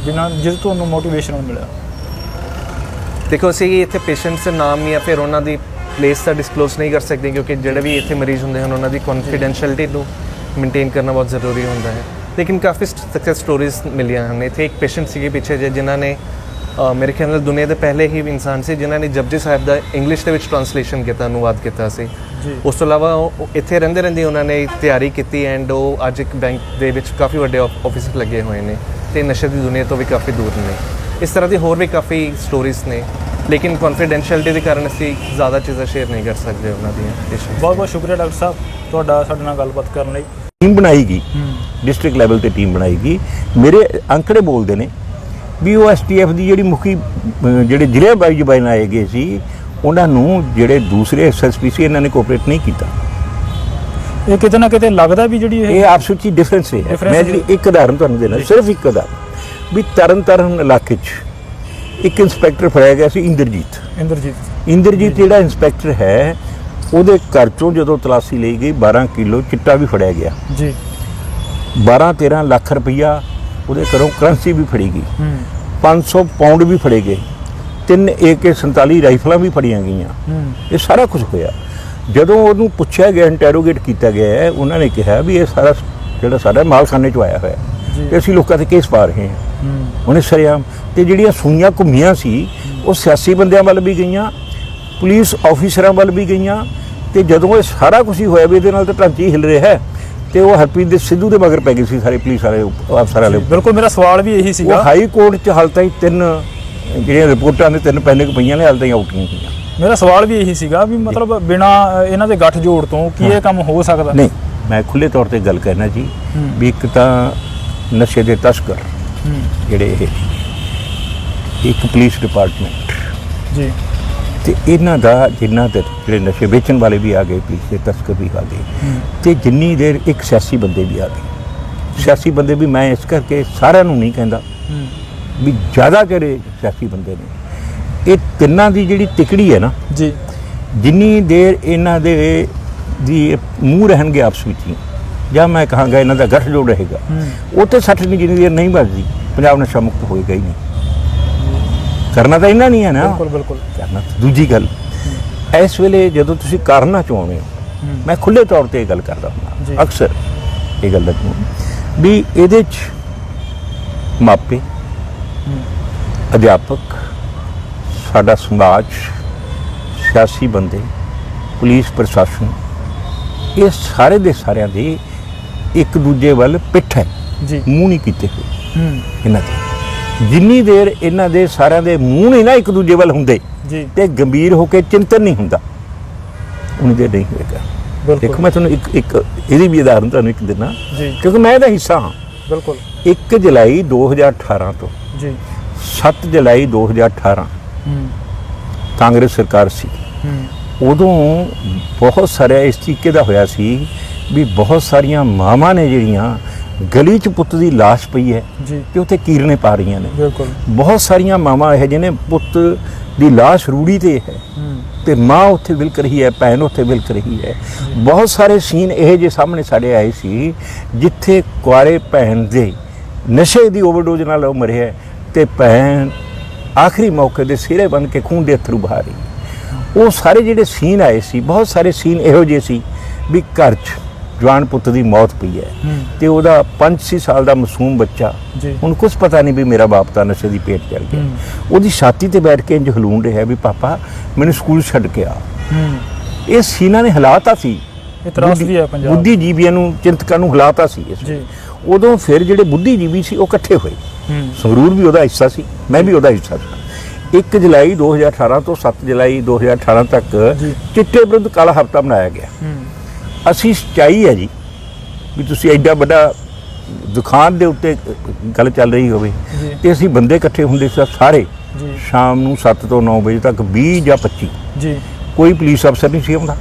ਜਿਸ ਤੁਹਾਨੂੰ ਮੋਟੀਵੇਸ਼ਨ ਮਿਲਿਆ? ਦੇਖੋ, ਅਸੀਂ ਇੱਥੇ ਪੇਸ਼ੈਂਟਸ ਦੇ ਨਾਮ ਜਾਂ ਫਿਰ ਉਹਨਾਂ ਦੀ ਪਲੇਸ ਤਾਂ ਡਿਸਕਲੋਜ਼ ਨਹੀਂ ਕਰ ਸਕਦੇ ਕਿਉਂਕਿ ਜਿਹੜੇ ਵੀ ਇੱਥੇ ਮਰੀਜ਼ ਹੁੰਦੇ ਹਨ ਉਹਨਾਂ ਦੀ ਕੌਨਫੀਡੈਂਸ਼ੀਅਲਿਟੀ ਨੂੰ ਮੇਨਟੇਨ ਕਰਨਾ ਬਹੁਤ ਜ਼ਰੂਰੀ ਹੁੰਦਾ ਹੈ। ਲੇਕਿਨ ਕਾਫੀ ਸਕਸੈਸ ਸਟੋਰੀਜ਼ ਮਿਲੀਆਂ ਹਨ। ਇੱਥੇ ਇੱਕ ਪੇਸ਼ੈਂਟ ਸੀਗੇ ਪਿੱਛੇ ਜੇ ਜਿਨ੍ਹਾਂ ਨੇ ਮੇਰੇ ਖਿਆਲ ਨਾਲ ਦੁਨੀਆ ਦੇ ਪਹਿਲੇ ਹੀ ਇਨਸਾਨ ਸੀ ਜਿਨ੍ਹਾਂ ਨੇ ਜਪਜੀ ਸਾਹਿਬ ਦਾ ਇੰਗਲਿਸ਼ ਦੇ ਵਿੱਚ ਟ੍ਰਾਂਸਲੇਸ਼ਨ ਕੀਤਾ, ਅਨੁਵਾਦ ਕੀਤਾ ਸੀ। ਉਸ ਤੋਂ ਇਲਾਵਾ ਇੱਥੇ ਰਹਿੰਦੇ ਉਹਨਾਂ ਨੇ ਤਿਆਰੀ ਕੀਤੀ ਐਂਡ ਉਹ ਅੱਜ ਇੱਕ ਬੈਂਕ ਦੇ ਵਿੱਚ ਕਾਫੀ ਵੱਡੇ ਆਫਿਸਰ ਲੱਗੇ ਹੋਏ ਨੇ ਤੇ ਨਸ਼ੇ ਦੀ ਦੁਨੀਆ ਤੋਂ ਵੀ ਕਾਫੀ ਦੂਰ ਨੇ। ਇਸ ਤਰ੍ਹਾਂ ਦੀ ਹੋਰ ਵੀ ਕਾਫੀ ਸਟੋਰੀਜ਼ ਨੇ, ਲੇਕਿਨ ਕੌਨਫੀਡੈਂਸ਼ੀਅਲਿਟੀ ਦੇ ਕਾਰਨ ਅਸੀਂ ਜ਼ਿਆਦਾ ਚੀਜ਼ਾਂ ਸ਼ੇਅਰ ਨਹੀਂ ਕਰ ਸਕਦੇ ਉਹਨਾਂ ਦੀਆਂ। ਬਹੁਤ ਬਹੁਤ ਸ਼ੁਕਰੀਆ ਡਾਕਟਰ ਸਾਹਿਬ ਤੁਹਾਡਾ ਸਾਡੇ ਨਾਲ ਗੱਲਬਾਤ ਕਰਨ ਲਈ। ਟੀਮ ਬਣਾਈ ਗਈ, ਡਿਸਟ੍ਰਿਕਟ ਲੈਵਲ ਤੇ ਟੀਮ ਬਣਾਈ ਗਈ। ਮੇਰੇ ਅੰਕੜੇ ਬੋਲਦੇ ਨੇ ਵੀ ਉਹ ਐਸਟੀਐਫ ਦੀ ਜਿਹੜੀ ਮੁਖੀ ਜਿਹੜੇ ਜ਼ਿਲ੍ਹੇ ਵਾਈਜ਼ ਬਣਾਏ ਗਏ ਸੀ ਉਹਨਾਂ ਨੂੰ ਜਿਹੜੇ ਦੂਸਰੇ ਐਸਐਸਪੀ ਸੀ ਇਹਨਾਂ ਨੇ ਕੋਆਪਰੇਟ ਨਹੀਂ ਕੀਤਾ। ਇਹ ਕਿਤੇ ਨਾ ਕਿਤੇ ਲੱਗਦਾ ਵੀ ਜਿਹੜੀ ਇਹ ਆਪਸ ਵਿੱਚ ਹੀ ਡਿਫਰੈਂਸ ਹੈ। ਮੈਂ ਜਿਹੜੀ ਇੱਕ ਉਦਾਹਰਨ ਤੁਹਾਨੂੰ ਦੇਣਾ, ਸਿਰਫ ਇੱਕ ਉਦਾਹਰਨ ਵੀ ਤਰਨਤਾਰਨ ਇਲਾਕੇ 'ਚ ਇੱਕ ਇੰਸਪੈਕਟਰ ਫੜਿਆ ਗਿਆ ਸੀ, ਇੰਦਰਜੀਤ। ਇੰਦਰਜੀਤ ਜਿਹੜਾ ਇੰਸਪੈਕਟਰ ਹੈ ਉਹਦੇ ਘਰ ਚੋਂ ਜਦੋਂ ਤਲਾਸ਼ੀ ਲਈ ਗਈ 12 ਕਿਲੋ ਚਿੱਟਾ ਵੀ ਫੜਿਆ ਗਿਆ ਜੀ 12-13 ਲੱਖ ਰੁਪਈਆ ਉਹਦੇ ਘਰੋਂ ਕਰੰਸੀ ਵੀ ਫੜੀ ਗਈ 500 ਪਾਉਂਡ ਵੀ ਫੜੇ ਗਏ 3 AK-47 ਰਾਈਫਲਾਂ ਵੀ ਫੜੀਆਂ ਗਈਆਂ ਇਹ ਸਾਰਾ ਕੁਝ ਹੋਇਆ ਜਦੋਂ ਉਹਨੂੰ ਪੁੱਛਿਆ ਗਿਆ ਇੰਟਰੋਗੇਟ ਕੀਤਾ ਗਿਆ ਹੈ ਉਹਨਾਂ ਨੇ ਕਿਹਾ ਵੀ ਇਹ ਸਾਰਾ ਜਿਹੜਾ ਸਾਡਾ ਮਾਲਖਾਨੇ 'ਚ ਆਇਆ ਹੋਇਆ ਤੇ ਅਸੀਂ ਲੋਕਾਂ ਤੇ ਕੇਸ ਪਾ ਰਹੇ ਹਾਂ ਉਹਨੇ ਸ਼ਰੇਆਮ ਤੇ ਜਿਹੜੀਆਂ ਸੂਈਆਂ ਘੁੰਮੀਆਂ ਸੀ ਉਹ ਸਿਆਸੀ ਬੰਦਿਆਂ ਵੱਲ ਵੀ ਗਈਆਂ ਪੁਲਿਸ ਆਫੀਸਰਾਂ ਵੱਲ ਵੀ ਗਈਆਂ ਤੇ ਜਦੋਂ ਇਹ ਸਾਰਾ ਕੁਝ ਹੀ ਹੋਇਆ ਵੀ ਇਹਦੇ ਨਾਲ ਤਾਂ ਢਾਂਚੇ ਹਿਲ ਰਿਹਾ ਹੈ ਤੇ ਉਹ ਹਰਪ੍ਰੀਤ ਦੇ ਸਿੱਧੂ ਦੇ ਮਗਰ ਪੈ ਗਏ ਸੀ ਸਾਰੇ ਪੁਲਿਸ ਵਾਲੇ ਅਫਸਰ ਵਾਲੇ ਬਿਲਕੁਲ ਮੇਰਾ ਸਵਾਲ ਵੀ ਇਹੀ ਉਹ ਸੀਗਾ ਹਾਈ ਕੋਰਟ 'ਚ ਹਾਲ ਤਾਈਂ 3 ਜਿਹੜੀਆਂ ਰਿਪੋਰਟਾਂ ਨੇ 3 ਪੈਨਿਕ ਪਈਆਂ ਨੇ ਹਾਲ ਤਾਈਂ ਆਊਟੀਆਂ ਹੋਈਆਂ ਮੇਰਾ ਸਵਾਲ ਵੀ ਇਹੀ ਸੀਗਾ ਵੀ ਮਤਲਬ ਬਿਨਾ ਇਹਨਾਂ ਦੇ ਗੱਠ ਜੋੜ ਤੋਂ ਕੀ ਇਹ ਕੰਮ ਹੋ ਸਕਦਾ ਨਹੀਂ ਮੈਂ ਖੁੱਲੇ ਤੌਰ ਤੇ ਗੱਲ ਕਹਿਣਾ ਜੀ ਵੀ ਇੱਕ ਤਾਂ ਨਸ਼ੇ ਦੇ ਤਸਕਰ ਜਿਹੜੇ ਇਹ ਇੱਕ ਪੁਲਿਸ ਡਿਪਾਰਟਮੈਂਟ ਜੀ ਤੇ ਇਹਨਾਂ ਦਾ ਜਿੰਨਾ ਤੇ ਜਿਹੜੇ ਨਸ਼ੇ ਵੇਚਣ ਵਾਲੇ ਵੀ ਆ ਗਏ ਪੁਲਿਸ ਦੇ ਤਸਕਰ ਵੀ ਆ ਗਏ ਤੇ ਜਿੰਨੀ ਦੇਰ ਇੱਕ ਸਿਆਸੀ ਬੰਦੇ ਵੀ ਆ ਗਏ ਸਿਆਸੀ ਬੰਦੇ ਵੀ ਮੈਂ ਇਸ ਕਰਕੇ ਸਾਰਿਆਂ ਨੂੰ ਨਹੀਂ ਕਹਿੰਦਾ ਵੀ ਜ਼ਿਆਦਾ ਜਿਹੜੇ ਸਿਆਸੀ ਬੰਦੇ ਨੇ ਇਹ ਤਿੰਨਾਂ ਦੀ ਜਿਹੜੀ ਤਿਕੜੀ ਹੈ ਨਾ ਜੀ ਜਿੰਨੀ ਦੇਰ ਇਹਨਾਂ ਦੇ ਦੀ ਮੂੰਹ ਰਹਿਣਗੇ ਆਪਸ ਵਿੱਚ ਹੀ ਜਾਂ ਮੈਂ ਕਹਾਂਗਾ ਇਹਨਾਂ ਦਾ ਗੱਠਜੋੜ ਰਹੇਗਾ ਉਹ ਤੇ 60 ਨਹੀਂ ਜਿੰਨੀ ਦੇਰ ਨਹੀਂ ਵੱਜਦੀ ਪੰਜਾਬ ਨਸ਼ਾ ਮੁਕਤ ਹੋਏਗਾ ਹੀ ਨਹੀਂ ਕਰਨਾ ਤਾਂ ਇਹਨਾਂ ਨਹੀਂ ਹੈ ਨਾ ਬਿਲਕੁਲ ਕਰਨਾ ਦੂਜੀ ਗੱਲ ਇਸ ਵੇਲੇ ਜਦੋਂ ਤੁਸੀਂ ਕਰਨਾ ਚਾਹੁੰਦੇ ਹੋ ਮੈਂ ਖੁੱਲੇ ਤੌਰ ਤੇ ਇਹ ਗੱਲ ਕਰਦਾ ਹਾਂ ਅਕਸਰ ਇਹ ਗੱਲ ਦੱਸੂ ਵੀ ਇਹਦੇ 'ਚ ਮਾਪੇ ਅਧਿਆਪਕ ਸਾਡਾ ਸਮਾਜ ਸਿਆਸੀ ਬੰਦੇ ਪੁਲਿਸ ਪ੍ਰਸ਼ਾਸਨ ਇਹ ਸਾਰੇ ਦੇ ਸਾਰਿਆਂ ਦੇ ਇੱਕ ਦੂਜੇ ਵੱਲ ਪਿੱਠ ਹੈ ਜੀ ਮੂੰਹ ਨਹੀਂ ਕੀਤੇ ਹੋਏ ਇਹਨਾਂ ਦੇ ਜਿੰਨੀ ਦੇਰ ਇਹਨਾਂ ਦੇ ਸਾਰਿਆਂ ਦੇ ਮੂੰਹ ਨਹੀਂ ਨਾ ਇੱਕ ਦੂਜੇ ਵੱਲ ਹੁੰਦੇ ਜੀ ਤੇ ਗੰਭੀਰ ਹੋ ਕੇ ਚਿੰਤਨ ਨਹੀਂ ਹੁੰਦਾ ਉਨੀ ਦੇਰ ਨਹੀਂ ਹੋਏਗਾ ਦੇਖੋ ਮੈਂ ਤੁਹਾਨੂੰ ਇੱਕ ਇਹਦੀ ਵੀ ਉਦਾਹਰਨ ਤੁਹਾਨੂੰ ਇੱਕ ਦਿਨਾ ਕਿਉਂਕਿ ਮੈਂ ਇਹਦਾ ਹਿੱਸਾ ਹਾਂ ਬਿਲਕੁਲ 1 ਜੁਲਾਈ 2018 ਤੋਂ ਜੀ 7 ਜੁਲਾਈ 2018 ਕਾਂਗਰਸ ਸਰਕਾਰ ਸੀ ਉਦੋਂ ਬਹੁਤ ਸਾਰਾ ਇਸ ਤਰੀਕੇ ਦਾ ਹੋਇਆ ਸੀ ਵੀ ਬਹੁਤ ਸਾਰੀਆਂ ਮਾਵਾਂ ਨੇ ਜਿਹੜੀਆਂ ਗਲੀ 'ਚ ਪੁੱਤ ਦੀ ਲਾਸ਼ ਪਈ ਹੈ ਤੇ ਉੱਥੇ ਕੀਰਨੇ ਪਾ ਰਹੀਆਂ ਨੇ ਬਿਲਕੁਲ ਬਹੁਤ ਸਾਰੀਆਂ ਮਾਵਾਂ ਇਹ ਜਿਹਨੇ ਪੁੱਤ ਦੀ ਲਾਸ਼ ਰੂੜੀ ਤੇ ਹੈ ਤੇ ਮਾਂ ਉੱਥੇ ਵਿਲਕ ਰਹੀ ਹੈ ਭੈਣ ਉੱਥੇ ਵਿਲਕ ਰਹੀ ਹੈ ਬਹੁਤ ਸਾਰੇ ਸੀਨ ਇਹ ਜਿਹੇ ਸਾਹਮਣੇ ਸਾਡੇ ਆਏ ਸੀ ਜਿੱਥੇ ਕੁਆਰੇ ਭੈਣ ਦੇ ਨਸ਼ੇ ਦੀ ਓਵਰਡੋਜ਼ ਨਾਲ ਉਹ ਮਰਿਆ ਤੇ ਭੈਣ ਆਖਰੀ ਮੌਕੇ ਦੇ ਸਿਰੇ ਬਣ ਕੇ ਖੂਨ ਦੇ ਅਥਰੂ ਬਹਾ ਰਹੀ ਉਹ ਸਾਰੇ ਜਿਹੜੇ ਸੀਨ ਆਏ ਸੀ ਬਹੁਤ ਸਾਰੇ ਸੀਨ ਇਹੋ ਜਿਹੇ ਸੀ ਵੀ ਘਰ 'ਚ ਜਵਾਨ ਪੁੱਤ ਦੀ ਮੌਤ ਪਈ ਹੈ ਤੇ ਉਹਦਾ 5-6 ਸਾਲ ਦਾ ਮਾਸੂਮ ਬੱਚਾ ਹੁਣ ਕੁਝ ਪਤਾ ਨਹੀਂ ਵੀ ਮੇਰਾ ਬਾਪ ਤਾਂ ਨਸ਼ੇ ਦੀ ਪੇਟ ਚੜ ਗਿਆ ਉਹਦੀ ਛਾਤੀ ਤੇ ਬੈਠ ਕੇ ਇੰਜ ਹਲੂਣ ਰਿਹਾ ਵੀ ਪਾਪਾ ਮੈਨੂੰ ਸਕੂਲ ਛੱਡ ਕੇ ਆ ਇਹ ਸੀਨਾਂ ਨੇ ਹਿਲਾਤਾ ਸੀ ਇਤਰਾਜ਼ੀ ਹੈ ਪੰਜਾਬ ਬੁੱਧੀਜੀਵੀਆਂ ਨੂੰ ਚਿੰਤਕਾਂ ਨੂੰ ਹਿਲਾਤਾ ਸੀ ਇਸ ਉਦੋਂ ਫਿਰ ਜਿਹੜੇ ਬੁੱਧੀਜੀਵੀ ਸੀ ਉਹ ਇਕੱਠੇ ਹੋਏ ਸੰਗਰੂਰ ਵੀ ਉਹਦਾ ਹਿੱਸਾ ਸੀ ਮੈਂ ਵੀ ਉਹਦਾ ਹਿੱਸਾ ਸੀ 1 ਜੁਲਾਈ 2018 ਤੋਂ 7 ਜੁਲਾਈ 2018 ਤੱਕ ਚਿੱਟੇ ਵਿਰੁੱਧ ਕਾਲਾ ਹਫ਼ਤਾ ਮਨਾਇਆ ਗਿਆ ਅਸੀਂ ਸੱਚਾਈ ਹੈ ਜੀ ਵੀ ਤੁਸੀਂ ਐਡਾ ਵੱਡਾ ਦੁਕਾਨ ਦੇ ਉੱਤੇ ਗੱਲ ਚੱਲ ਰਹੀ ਹੋਵੇ ਤੇ ਅਸੀਂ ਬੰਦੇ ਇਕੱਠੇ ਹੁੰਦੇ ਸੀ ਸਾਰੇ ਸ਼ਾਮ ਨੂੰ 7 ਤੋਂ 9 ਵਜੇ ਤੱਕ 20 ਜਾਂ 25 ਕੋਈ ਪੁਲਿਸ ਅਫਸਰ ਨਹੀਂ ਸੀ ਆਉਂਦਾ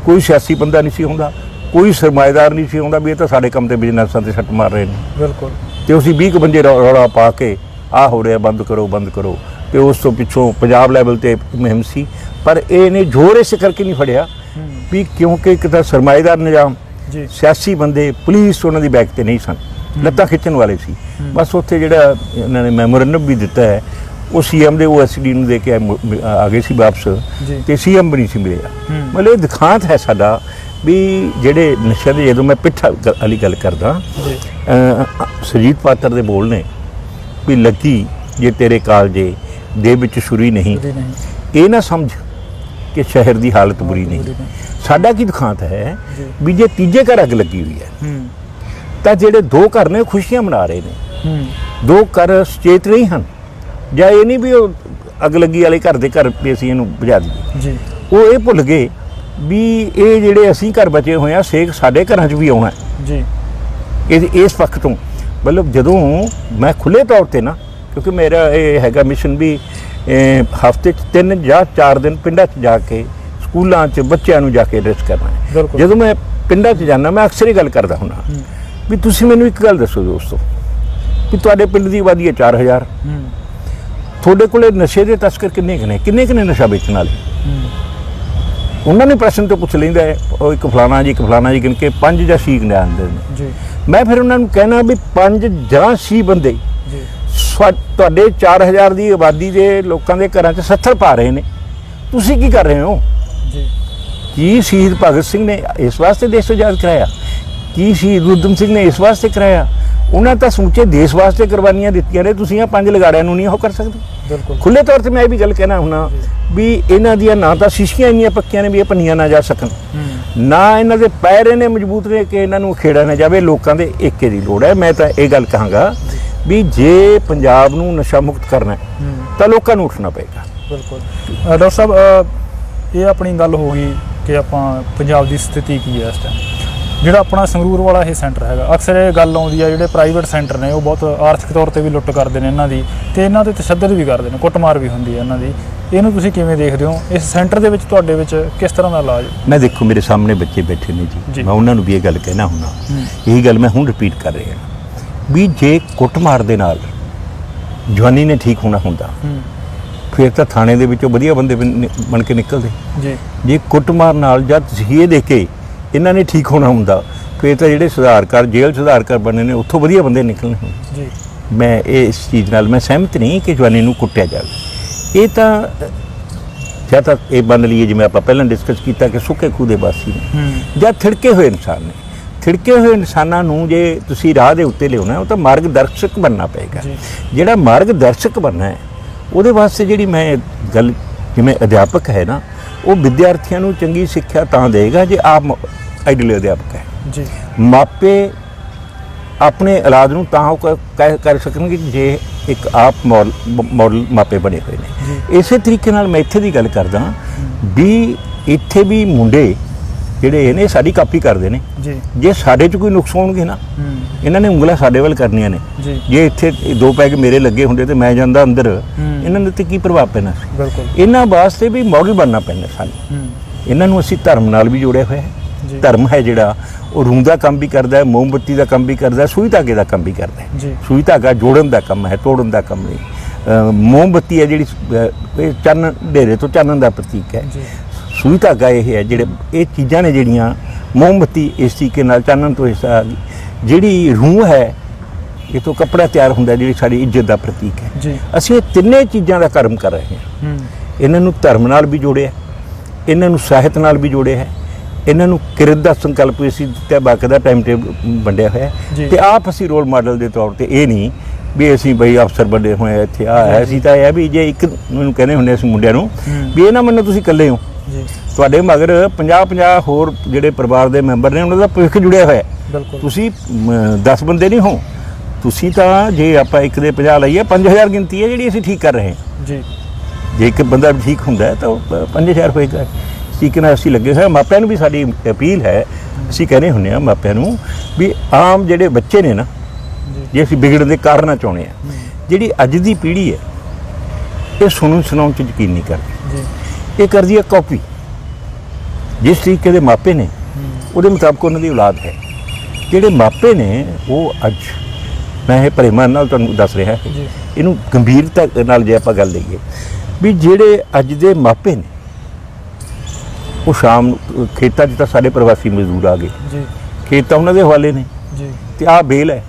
ਕੋਈ ਸਿਆਸੀ ਬੰਦਾ ਨਹੀਂ ਸੀ ਆਉਂਦਾ ਕੋਈ ਸਰਮਾਏਦਾਰ ਨਹੀਂ ਸੀ ਆਉਂਦਾ ਵੀ ਇਹ ਤਾਂ ਸਾਡੇ ਕੰਮ ਤੇ ਬਿਜ਼ਨਸਾਂ ਤੇ ਸੱਟ ਮਾਰ ਰਹੇ ਨੇ ਬਿਲਕੁਲ ਤੇ ਅਸੀਂ 20 ਬੰਦੇ ਰੌਲਾ ਪਾ ਕੇ ਆਹ ਹੋ ਰਿਹਾ ਬੰਦ ਕਰੋ ਤੇ ਉਸ ਤੋਂ ਪਿੱਛੋਂ ਪੰਜਾਬ ਲੈਵਲ ਤੇ ਮੁਹਿੰਮ ਸੀ ਪਰ ਇਹਨੇ ਜ਼ੋਰ ਇਸ ਕਰਕੇ ਨਹੀਂ ਫੜਿਆ ਵੀ ਕਿਉਂਕਿ ਇੱਕ ਤਾਂ ਸਰਮਾਏਦਾਰ ਨਿਜ਼ਾਮ ਸਿਆਸੀ ਬੰਦੇ ਪੁਲਿਸ ਉਹਨਾਂ ਦੀ ਬੈਕ ਤੇ ਨਹੀਂ ਸਨ ਲੱਤਾਂ ਖਿੱਚਣ ਵਾਲੇ ਸੀ ਬਸ ਉੱਥੇ ਜਿਹੜਾ ਇਹਨਾਂ ਨੇ ਮੈਮੋਰੰਡਮ ਵੀ ਦਿੱਤਾ ਹੈ ਉਹ ਸੀਐਮ ਦੇ OSD ਨੂੰ ਦੇ ਕੇ ਆ ਗਏ ਸੀ ਵਾਪਸ ਤੇ ਸੀਐਮ ਵੀ ਨਹੀਂ ਸੀ ਮਿਲਿਆ ਮਤਲਬ ਇਹ ਦਿਖਾਂਤ ਹੈ ਸਾਡਾ ਵੀ ਜਿਹੜੇ ਨਸ਼ੇ ਦੇ ਜਦੋਂ ਮੈਂ ਪਿੱਠਾ ਵਾਲੀ ਗੱਲ ਕਰਦਾ ਸੁਰਜੀਤ ਪਾਤਰ ਦੇ ਬੋਲ ਨੇ ਵੀ ਲੱਗੀ ਜੇ ਤੇਰੇ ਕਾਲਜੇ ਦੇ ਵਿੱਚ ਛੁਰੀ ਨਹੀਂ ਇਹ ਨਾ ਸਮਝ ਕਿ ਸ਼ਹਿਰ ਦੀ ਹਾਲਤ ਬੁਰੀ ਨਹੀਂ ਸਾਡਾ ਕੀ ਦਿਖਾਂਤ ਹੈ ਵੀ ਜੇ ਤੀਜੇ ਘਰ ਅੱਗ ਲੱਗੀ ਹੋਈ ਹੈ ਤਾਂ ਜਿਹੜੇ 2 ਘਰ ਨੇ ਖੁਸ਼ੀਆਂ ਮਨਾ ਰਹੇ ਨੇ 2 ਘਰ ਸੁਚੇਤ ਨਹੀਂ ਹਨ ਜਾਂ ਇਹ ਨਹੀਂ ਵੀ ਉਹ ਅੱਗ ਲੱਗੀ ਵਾਲੇ ਘਰ ਦੇ ਘਰ ਵੀ ਅਸੀਂ ਇਹਨੂੰ ਬੁਝਾ ਦਈਏ ਉਹ ਇਹ ਭੁੱਲ ਗਏ ਵੀ ਇਹ ਜਿਹੜੇ ਅਸੀਂ ਘਰ ਬਚੇ ਹੋਏ ਆ ਸੇਕ ਸਾਡੇ ਘਰਾਂ 'ਚ ਵੀ ਆਉਣਾ ਇਸ ਪੱਖ ਤੋਂ ਮਤਲਬ ਜਦੋਂ ਮੈਂ ਖੁੱਲੇ ਤੌਰ ਤੇ ਨਾ ਕਿਉਂਕਿ ਮੇਰਾ ਇਹ ਹੈਗਾ ਮਿਸ਼ਨ ਵੀ ਹਫ਼ਤੇ 'ਚ 3 ਜਾਂ 4 ਦਿਨ ਪਿੰਡਾਂ 'ਚ ਜਾ ਕੇ ਸਕੂਲਾਂ 'ਚ ਬੱਚਿਆਂ ਨੂੰ ਜਾ ਕੇ ਐਡਰੈਸ ਕਰਨਾ ਹੈ ਜਦੋਂ ਮੈਂ ਪਿੰਡਾਂ 'ਚ ਜਾਂਦਾ ਮੈਂ ਅਕਸਰ ਹੀ ਗੱਲ ਕਰਦਾ ਹੁੰਦਾ ਵੀ ਤੁਸੀਂ ਮੈਨੂੰ ਇੱਕ ਗੱਲ ਦੱਸੋ ਦੋਸਤੋ ਵੀ ਤੁਹਾਡੇ ਪਿੰਡ ਦੀ ਆਬਾਦੀ ਹੈ 4000 ਤੁਹਾਡੇ ਕੋਲੇ ਨਸ਼ੇ ਦੇ ਤਸਕਰ ਕਿੰਨੇ ਕੁ ਨੇ ਨਸ਼ਾ ਵੇਚਣ ਵਾਲੇ ਉਹਨਾਂ ਨੇ ਪ੍ਰਸ਼ਨ ਤੋਂ ਪੁੱਛ ਲੈਂਦਾ ਹੈ, ਉਹ ਇੱਕ ਫਲਾਣਾ ਜੀ ਗਿਣ ਕੇ 5 ਜਾਂ 6 ਗਿਣਾ ਆਉਂਦੇ ਨੇ ਜੀ। ਮੈਂ ਫਿਰ ਉਹਨਾਂ ਨੂੰ ਕਹਿਣਾ ਵੀ 5 ਜਾਂ 6 ਬੰਦੇ ਜੀ ਤੁਹਾਡੇ 4000 ਦੀ ਆਬਾਦੀ ਦੇ ਲੋਕਾਂ ਦੇ ਘਰਾਂ 'ਚ 70 ਪਾ ਰਹੇ ਨੇ, ਤੁਸੀਂ ਕੀ ਕਰ ਰਹੇ ਹੋ? ਜੀ ਕੀ ਸ਼ਹੀਦ ਭਗਤ ਸਿੰਘ ਨੇ ਇਸ ਵਾਸਤੇ ਦੇਸ਼ ਆਜ਼ਾਦ ਕਰਾਇਆ? ਕੀ ਸ਼ਹੀਦ ਊਧਮ ਸਿੰਘ ਨੇ ਇਸ ਵਾਸਤੇ ਕਰਾਇਆ? ਉਹਨਾਂ ਤਾਂ ਸਮੁੱਚੇ ਦੇਸ਼ ਵਾਸਤੇ ਕੁਰਬਾਨੀਆਂ ਦਿੱਤੀਆਂ ਨੇ, ਤੁਸੀਂ ਆ 5 ਲਗਾੜਿਆਂ ਨੂੰ ਨਹੀਂ ਉਹ ਕਰ ਸਕਦੇ। ਬਿਲਕੁਲ ਖੁੱਲੇ ਤੌਰ ਤੇ ਮੈਂ ਇਹ ਵੀ ਗੱਲ ਕਹਿਣਾ ਹੁੰਨਾ ਵੀ ਇਹਨਾਂ ਦੀਆਂ ਨਾ ਤਾਂ ਸ਼ੀਸ਼ੀਆਂ ਇੰਨੀਆਂ ਪੱਕੀਆਂ ਨੇ ਵੀ ਇਹ ਪੰਨੀਆਂ ਨਾ ਜਾ ਸਕਣ, ਨਾ ਇਹਨਾਂ ਦੇ ਪੈਰ ਇਹਨੇ ਮਜ਼ਬੂਤ ਨੇ ਕਿ ਇਹਨਾਂ ਨੂੰ ਖੇੜਾ ਨਾ ਜਾਵੇ। ਲੋਕਾਂ ਦੇ ਏਕੇ ਦੀ ਲੋੜ ਹੈ। ਮੈਂ ਤਾਂ ਇਹ ਗੱਲ ਕਹਾਂਗਾ ਵੀ ਜੇ ਪੰਜਾਬ ਨੂੰ ਨਸ਼ਾ ਮੁਕਤ ਕਰਨਾ ਹੈ ਤਾਂ ਲੋਕਾਂ ਨੂੰ ਉੱਠਣਾ ਪਏਗਾ। ਬਿਲਕੁਲ ਡਾਕਟਰ ਸਾਹਿਬ, ਇਹ ਆਪਣੀ ਗੱਲ ਹੋ ਗਈ ਕਿ ਆਪਾਂ ਪੰਜਾਬ ਦੀ ਸਥਿਤੀ ਕੀ ਹੈ ਇਸ ਟਾਈਮ। ਜਿਹੜਾ ਆਪਣਾ ਸੰਗਰੂਰ ਵਾਲਾ ਇਹ ਸੈਂਟਰ ਹੈਗਾ, ਅਕਸਰ ਇਹ ਗੱਲ ਆਉਂਦੀ ਆ ਜਿਹੜੇ ਪ੍ਰਾਈਵੇਟ ਸੈਂਟਰ ਨੇ ਉਹ ਬਹੁਤ ਆਰਥਿਕ ਤੌਰ ਤੇ ਵੀ ਲੁੱਟ ਕਰਦੇ ਨੇ ਇਹਨਾਂ ਦੀ, ਤੇ ਇਹਨਾਂ ਤੇ ਤਸ਼ੱਦਦ ਵੀ ਕਰਦੇ ਨੇ, ਕੁੱਟਮਾਰ ਵੀ ਹੁੰਦੀ ਹੈ ਇਹਨਾਂ ਦੀ। ਇਹਨੂੰ ਤੁਸੀਂ ਕਿਵੇਂ ਦੇਖਦੇ ਹੋ? ਇਸ ਸੈਂਟਰ ਦੇ ਵਿੱਚ ਤੁਹਾਡੇ ਵਿੱਚ ਕਿਸ ਤਰ੍ਹਾਂ ਦਾ ਇਲਾਜ? ਮੈਂ ਦੇਖੋ ਮੇਰੇ ਸਾਹਮਣੇ ਬੱਚੇ ਬੈਠੇ ਨੇ ਜੀ, ਮੈਂ ਉਹਨਾਂ ਨੂੰ ਵੀ ਇਹ ਗੱਲ ਕਹਿਣਾ ਹੁੰਦਾ, ਇਹੀ ਗੱਲ ਮੈਂ ਹੁਣ ਰਿਪੀਟ ਕਰ ਰਿਹਾ ਵੀ ਜੇ ਕੁੱਟਮਾਰ ਦੇ ਨਾਲ ਜਵਾਨੀ ਨੇ ਠੀਕ ਹੋਣਾ ਹੁੰਦਾ ਫਿਰ ਤਾਂ ਥਾਣੇ ਦੇ ਵਿੱਚੋਂ ਵਧੀਆ ਬੰਦੇ ਬਣ ਕੇ ਨਿਕਲਦੇ ਜੀ। ਜੇ ਕੁੱਟਮਾਰ ਨਾਲ ਜਾਂ ਤੁਸੀਂ ਇਹ ਦੇਖ ਕੇ ਇਹਨਾਂ ਨੇ ਠੀਕ ਹੋਣਾ ਹੁੰਦਾ ਫਿਰ ਤਾਂ ਜਿਹੜੇ ਸੁਧਾਰਕਾਰ ਜੇਲ੍ਹ ਸੁਧਾਰਕਾਰ ਬਣੇ ਨੇ ਉੱਥੋਂ ਵਧੀਆ ਬੰਦੇ ਨਿਕਲਣੇ ਹੁੰਦੇ ਜੀ। ਮੈਂ ਇਸ ਚੀਜ਼ ਨਾਲ ਮੈਂ ਸਹਿਮਤ ਨਹੀਂ ਕਿ ਜਵਾਨੀ ਨੂੰ ਕੁੱਟਿਆ ਜਾਵੇ। ਇਹ ਤਾਂ ਜਾਂ ਤਾਂ ਇਹ ਮੰਨ ਲਈਏ ਜਿਵੇਂ ਆਪਾਂ ਪਹਿਲਾਂ ਡਿਸਕਸ ਕੀਤਾ ਕਿ ਸੁੱਕੇ ਖੂਹ ਦੇ ਵਾਸੀ ਨੇ ਜਾਂ ਥਿੜਕੇ ਹੋਏ ਇਨਸਾਨ ਨੇ। ਥਿੜਕੇ ਹੋਏ ਇਨਸਾਨਾਂ ਨੂੰ ਜੇ ਤੁਸੀਂ ਰਾਹ ਦੇ ਉੱਤੇ ਲਿਆਉਣਾ ਉਹ ਤਾਂ ਮਾਰਗਦਰਸ਼ਕ ਬਣਨਾ ਪਏਗਾ। ਜਿਹੜਾ ਮਾਰਗਦਰਸ਼ਕ ਬਣਨਾ ਹੈ ਉਹਦੇ ਵਾਸਤੇ ਜਿਹੜੀ ਮੈਂ ਗੱਲ, ਜਿਵੇਂ ਅਧਿਆਪਕ ਹੈ ਨਾ ਉਹ ਵਿਦਿਆਰਥੀਆਂ ਨੂੰ ਚੰਗੀ ਸਿੱਖਿਆ ਤਾਂ ਦੇਗਾ ਜੇ ਆਪ ਆਈਡੀਅਲ ਅਧਿਆਪਕ ਹੈ ਜੀ। ਮਾਪੇ ਆਪਣੇ ਔਲਾਦ ਨੂੰ ਤਾਂ ਉਹ ਕਰ ਸਕਣਗੇ ਜੇ ਇੱਕ ਆਪ ਮਾਡਲ ਮਾਪੇ ਬਣੇ ਹੋਏ ਨੇ। ਇਸੇ ਤਰੀਕੇ ਨਾਲ ਮੈਂ ਇੱਥੇ ਦੀ ਗੱਲ ਕਰਦਾ ਵੀ ਇੱਥੇ ਵੀ ਮੁੰਡੇ ਜਿਹੜੇ ਨੇ ਸਾਡੀ ਕਾਪੀ ਕਰਦੇ ਨੇ। ਜੇ ਸਾਡੇ 'ਚ ਕੋਈ ਨੁਕਸ ਹੋਣਗੇ ਨਾ ਇਹਨਾਂ ਨੇ ਉਂਗਲਾਂ ਸਾਡੇ ਵੱਲ ਕਰਨੀਆਂ ਨੇ। ਜੇ ਇੱਥੇ 2 ਪੈਗ ਮੇਰੇ ਲੱਗੇ ਹੁੰਦੇ ਤੇ ਮੈਂ ਜਾਂਦਾ ਅੰਦਰ, ਇਹਨਾਂ ਦੇ ਤੇ ਕੀ ਪ੍ਰਭਾਵ ਪੈਣਾ ਸੀ? ਇਹਨਾਂ ਵਾਸਤੇ ਵੀ ਮੌਗੀ ਬਣਨਾ ਪੈਣਾ ਸਾਨੂੰ। ਇਹਨਾਂ ਨੂੰ ਅਸੀਂ ਧਰਮ ਨਾਲ ਵੀ ਜੋੜਿਆ ਹੋਇਆ ਹੈ। ਧਰਮ ਹੈ ਜਿਹੜਾ ਉਹ ਰੂੰ ਦਾ ਕੰਮ ਵੀ ਕਰਦਾ ਹੈ, ਮੋਮਬੱਤੀ ਦਾ ਕੰਮ ਵੀ ਕਰਦਾ ਹੈ, ਸੂਈ ਧਾਗੇ ਦਾ ਕੰਮ ਵੀ ਕਰਦਾ ਹੈ। ਸੂਈ ਧਾਗਾ ਜੋੜਨ ਦਾ ਕੰਮ ਹੈ, ਤੋੜਨ ਦਾ ਕੰਮ ਨਹੀਂ। ਮੋਮਬੱਤੀ ਹੈ ਜਿਹੜੀ ਇਹ ਚਾਨਣ, ਡੇਰੇ ਤੋਂ ਚਾਨਣ ਦਾ ਪ੍ਰਤੀਕ ਹੈ। ਸੂਈ ਧਾਗਾ ਇਹ ਹੈ, ਜਿਹੜੇ ਇਹ ਚੀਜ਼ਾਂ ਨੇ ਜਿਹੜੀਆਂ ਮੋਮਬੱਤੀ ਇਸ ਤਰੀਕੇ ਨਾਲ ਚਾਨਣ ਤੋਂ ਇਸ ਆ ਗਈ। ਜਿਹੜੀ ਰੂਹ ਹੈ ਇਹ ਤੋਂ ਕੱਪੜਾ ਤਿਆਰ ਹੁੰਦਾ ਜਿਹੜੀ ਸਾਡੀ ਇੱਜ਼ਤ ਦਾ ਪ੍ਰਤੀਕ ਹੈ। ਅਸੀਂ ਇਹ ਤਿੰਨੇ ਚੀਜ਼ਾਂ ਦਾ ਕਰਮ ਕਰ ਰਹੇ ਹਾਂ। ਇਹਨਾਂ ਨੂੰ ਧਰਮ ਨਾਲ ਵੀ ਜੋੜਿਆ, ਇਹਨਾਂ ਨੂੰ ਸਾਹਿਤ ਨਾਲ ਵੀ ਜੋੜਿਆ ਹੈ, ਇਹਨਾਂ ਨੂੰ ਕਿਰਤ ਦਾ ਸੰਕਲਪ ਅਸੀਂ ਦਿੱਤਾ, ਬਾਕਾਇਦਾ ਟਾਈਮ ਟੇਬਲ ਵੰਡਿਆ ਹੋਇਆ ਤੇ ਆਪ ਅਸੀਂ ਰੋਲ ਮਾਡਲ ਦੇ ਤੌਰ ਤੇ ਇਹ ਨਹੀਂ ਵੀ ਅਸੀਂ ਬਈ ਅਫਸਰ ਬਣੇ ਹੋਏ ਇੱਥੇ ਆ ਹੈ। ਅਸੀਂ ਤਾਂ ਇਹ ਵੀ ਜੇ ਇੱਕ ਮੈਨੂੰ ਕਹਿੰਦੇ ਹੁੰਦੇ ਅਸੀਂ ਮੁੰਡਿਆਂ ਨੂੰ ਵੀ ਇਹ ਨਾ ਮੰਨੋ ਤੁਸੀਂ ਇਕੱਲੇ ਹੋ, ਤੁਹਾਡੇ ਮਗਰ 50 ਹੋਰ ਜਿਹੜੇ ਪਰਿਵਾਰ ਦੇ ਮੈਂਬਰ ਨੇ ਉਹਨਾਂ ਦਾ ਭਵਿੱਖ ਜੁੜਿਆ ਹੋਇਆ। ਤੁਸੀਂ 10 ਬੰਦੇ ਨਹੀਂ ਹੋ, ਤੁਸੀਂ ਤਾਂ ਜੇ ਆਪਾਂ ਇੱਕ ਦੇ 50 ਲਈਏ 5000 ਗਿਣਤੀ ਹੈ ਜਿਹੜੀ ਅਸੀਂ ਠੀਕ ਕਰ ਰਹੇ ਹਾਂ। ਜੇ ਇੱਕ ਬੰਦਾ ਠੀਕ ਹੁੰਦਾ ਤਾਂ ਉਹ 5000 ਹੋਏਗਾ। ਤਰੀਕੇ ਨਾਲ ਅਸੀਂ ਲੱਗੇ ਹੋਏ। ਮਾਪਿਆਂ ਨੂੰ ਵੀ ਸਾਡੀ ਅਪੀਲ ਹੈ, ਅਸੀਂ ਕਹਿੰਦੇ ਹੁੰਦੇ ਹਾਂ ਮਾਪਿਆਂ ਨੂੰ ਵੀ ਆਮ ਜਿਹੜੇ ਬੱਚੇ ਨੇ ਨਾ, ਜੇ ਅਸੀਂ ਵਿਗੜਨ ਦੇ ਕਾਰਨ ਚਾਹੁੰਦੇ ਹਾਂ, ਜਿਹੜੀ ਅੱਜ ਦੀ ਪੀੜ੍ਹੀ ਹੈ ਇਹ ਸੁਣਨ ਸੁਣਾਉਣ 'ਚ ਯਕੀਨ ਨਹੀਂ ਕਰਦੀ। ਇਹ ਕਰਦੀ ਹੈ ਕਾਪੀ। ਜਿਸ ਤਰੀਕੇ ਦੇ ਮਾਪੇ ਨੇ ਉਹਦੇ ਮੁਤਾਬਕ ਉਹਨਾਂ ਦੀ ਔਲਾਦ ਹੈ। ਜਿਹੜੇ ਮਾਪੇ ਨੇ ਉਹ ਅੱਜ, ਮੈਂ ਇਹ ਪ੍ਰੇਮਾਨ ਨਾਲ ਤੁਹਾਨੂੰ ਦੱਸ ਰਿਹਾ ਇਹਨੂੰ ਗੰਭੀਰਤਾ ਨਾਲ ਜੇ ਆਪਾਂ ਗੱਲ ਲਈਏ ਵੀ ਜਿਹੜੇ ਅੱਜ ਦੇ ਮਾਪੇ ਨੇ ਉਹ ਸ਼ਾਮ ਨੂੰ ਖੇਤਾਂ 'ਚ ਤਾਂ ਸਾਡੇ ਪ੍ਰਵਾਸੀ ਮਜ਼ਦੂਰ ਆ ਗਏ, ਖੇਤ ਤਾਂ ਉਹਨਾਂ ਦੇ ਹਵਾਲੇ ਨੇ ਤੇ ਆਹ ਬੇਲ ਹੈ।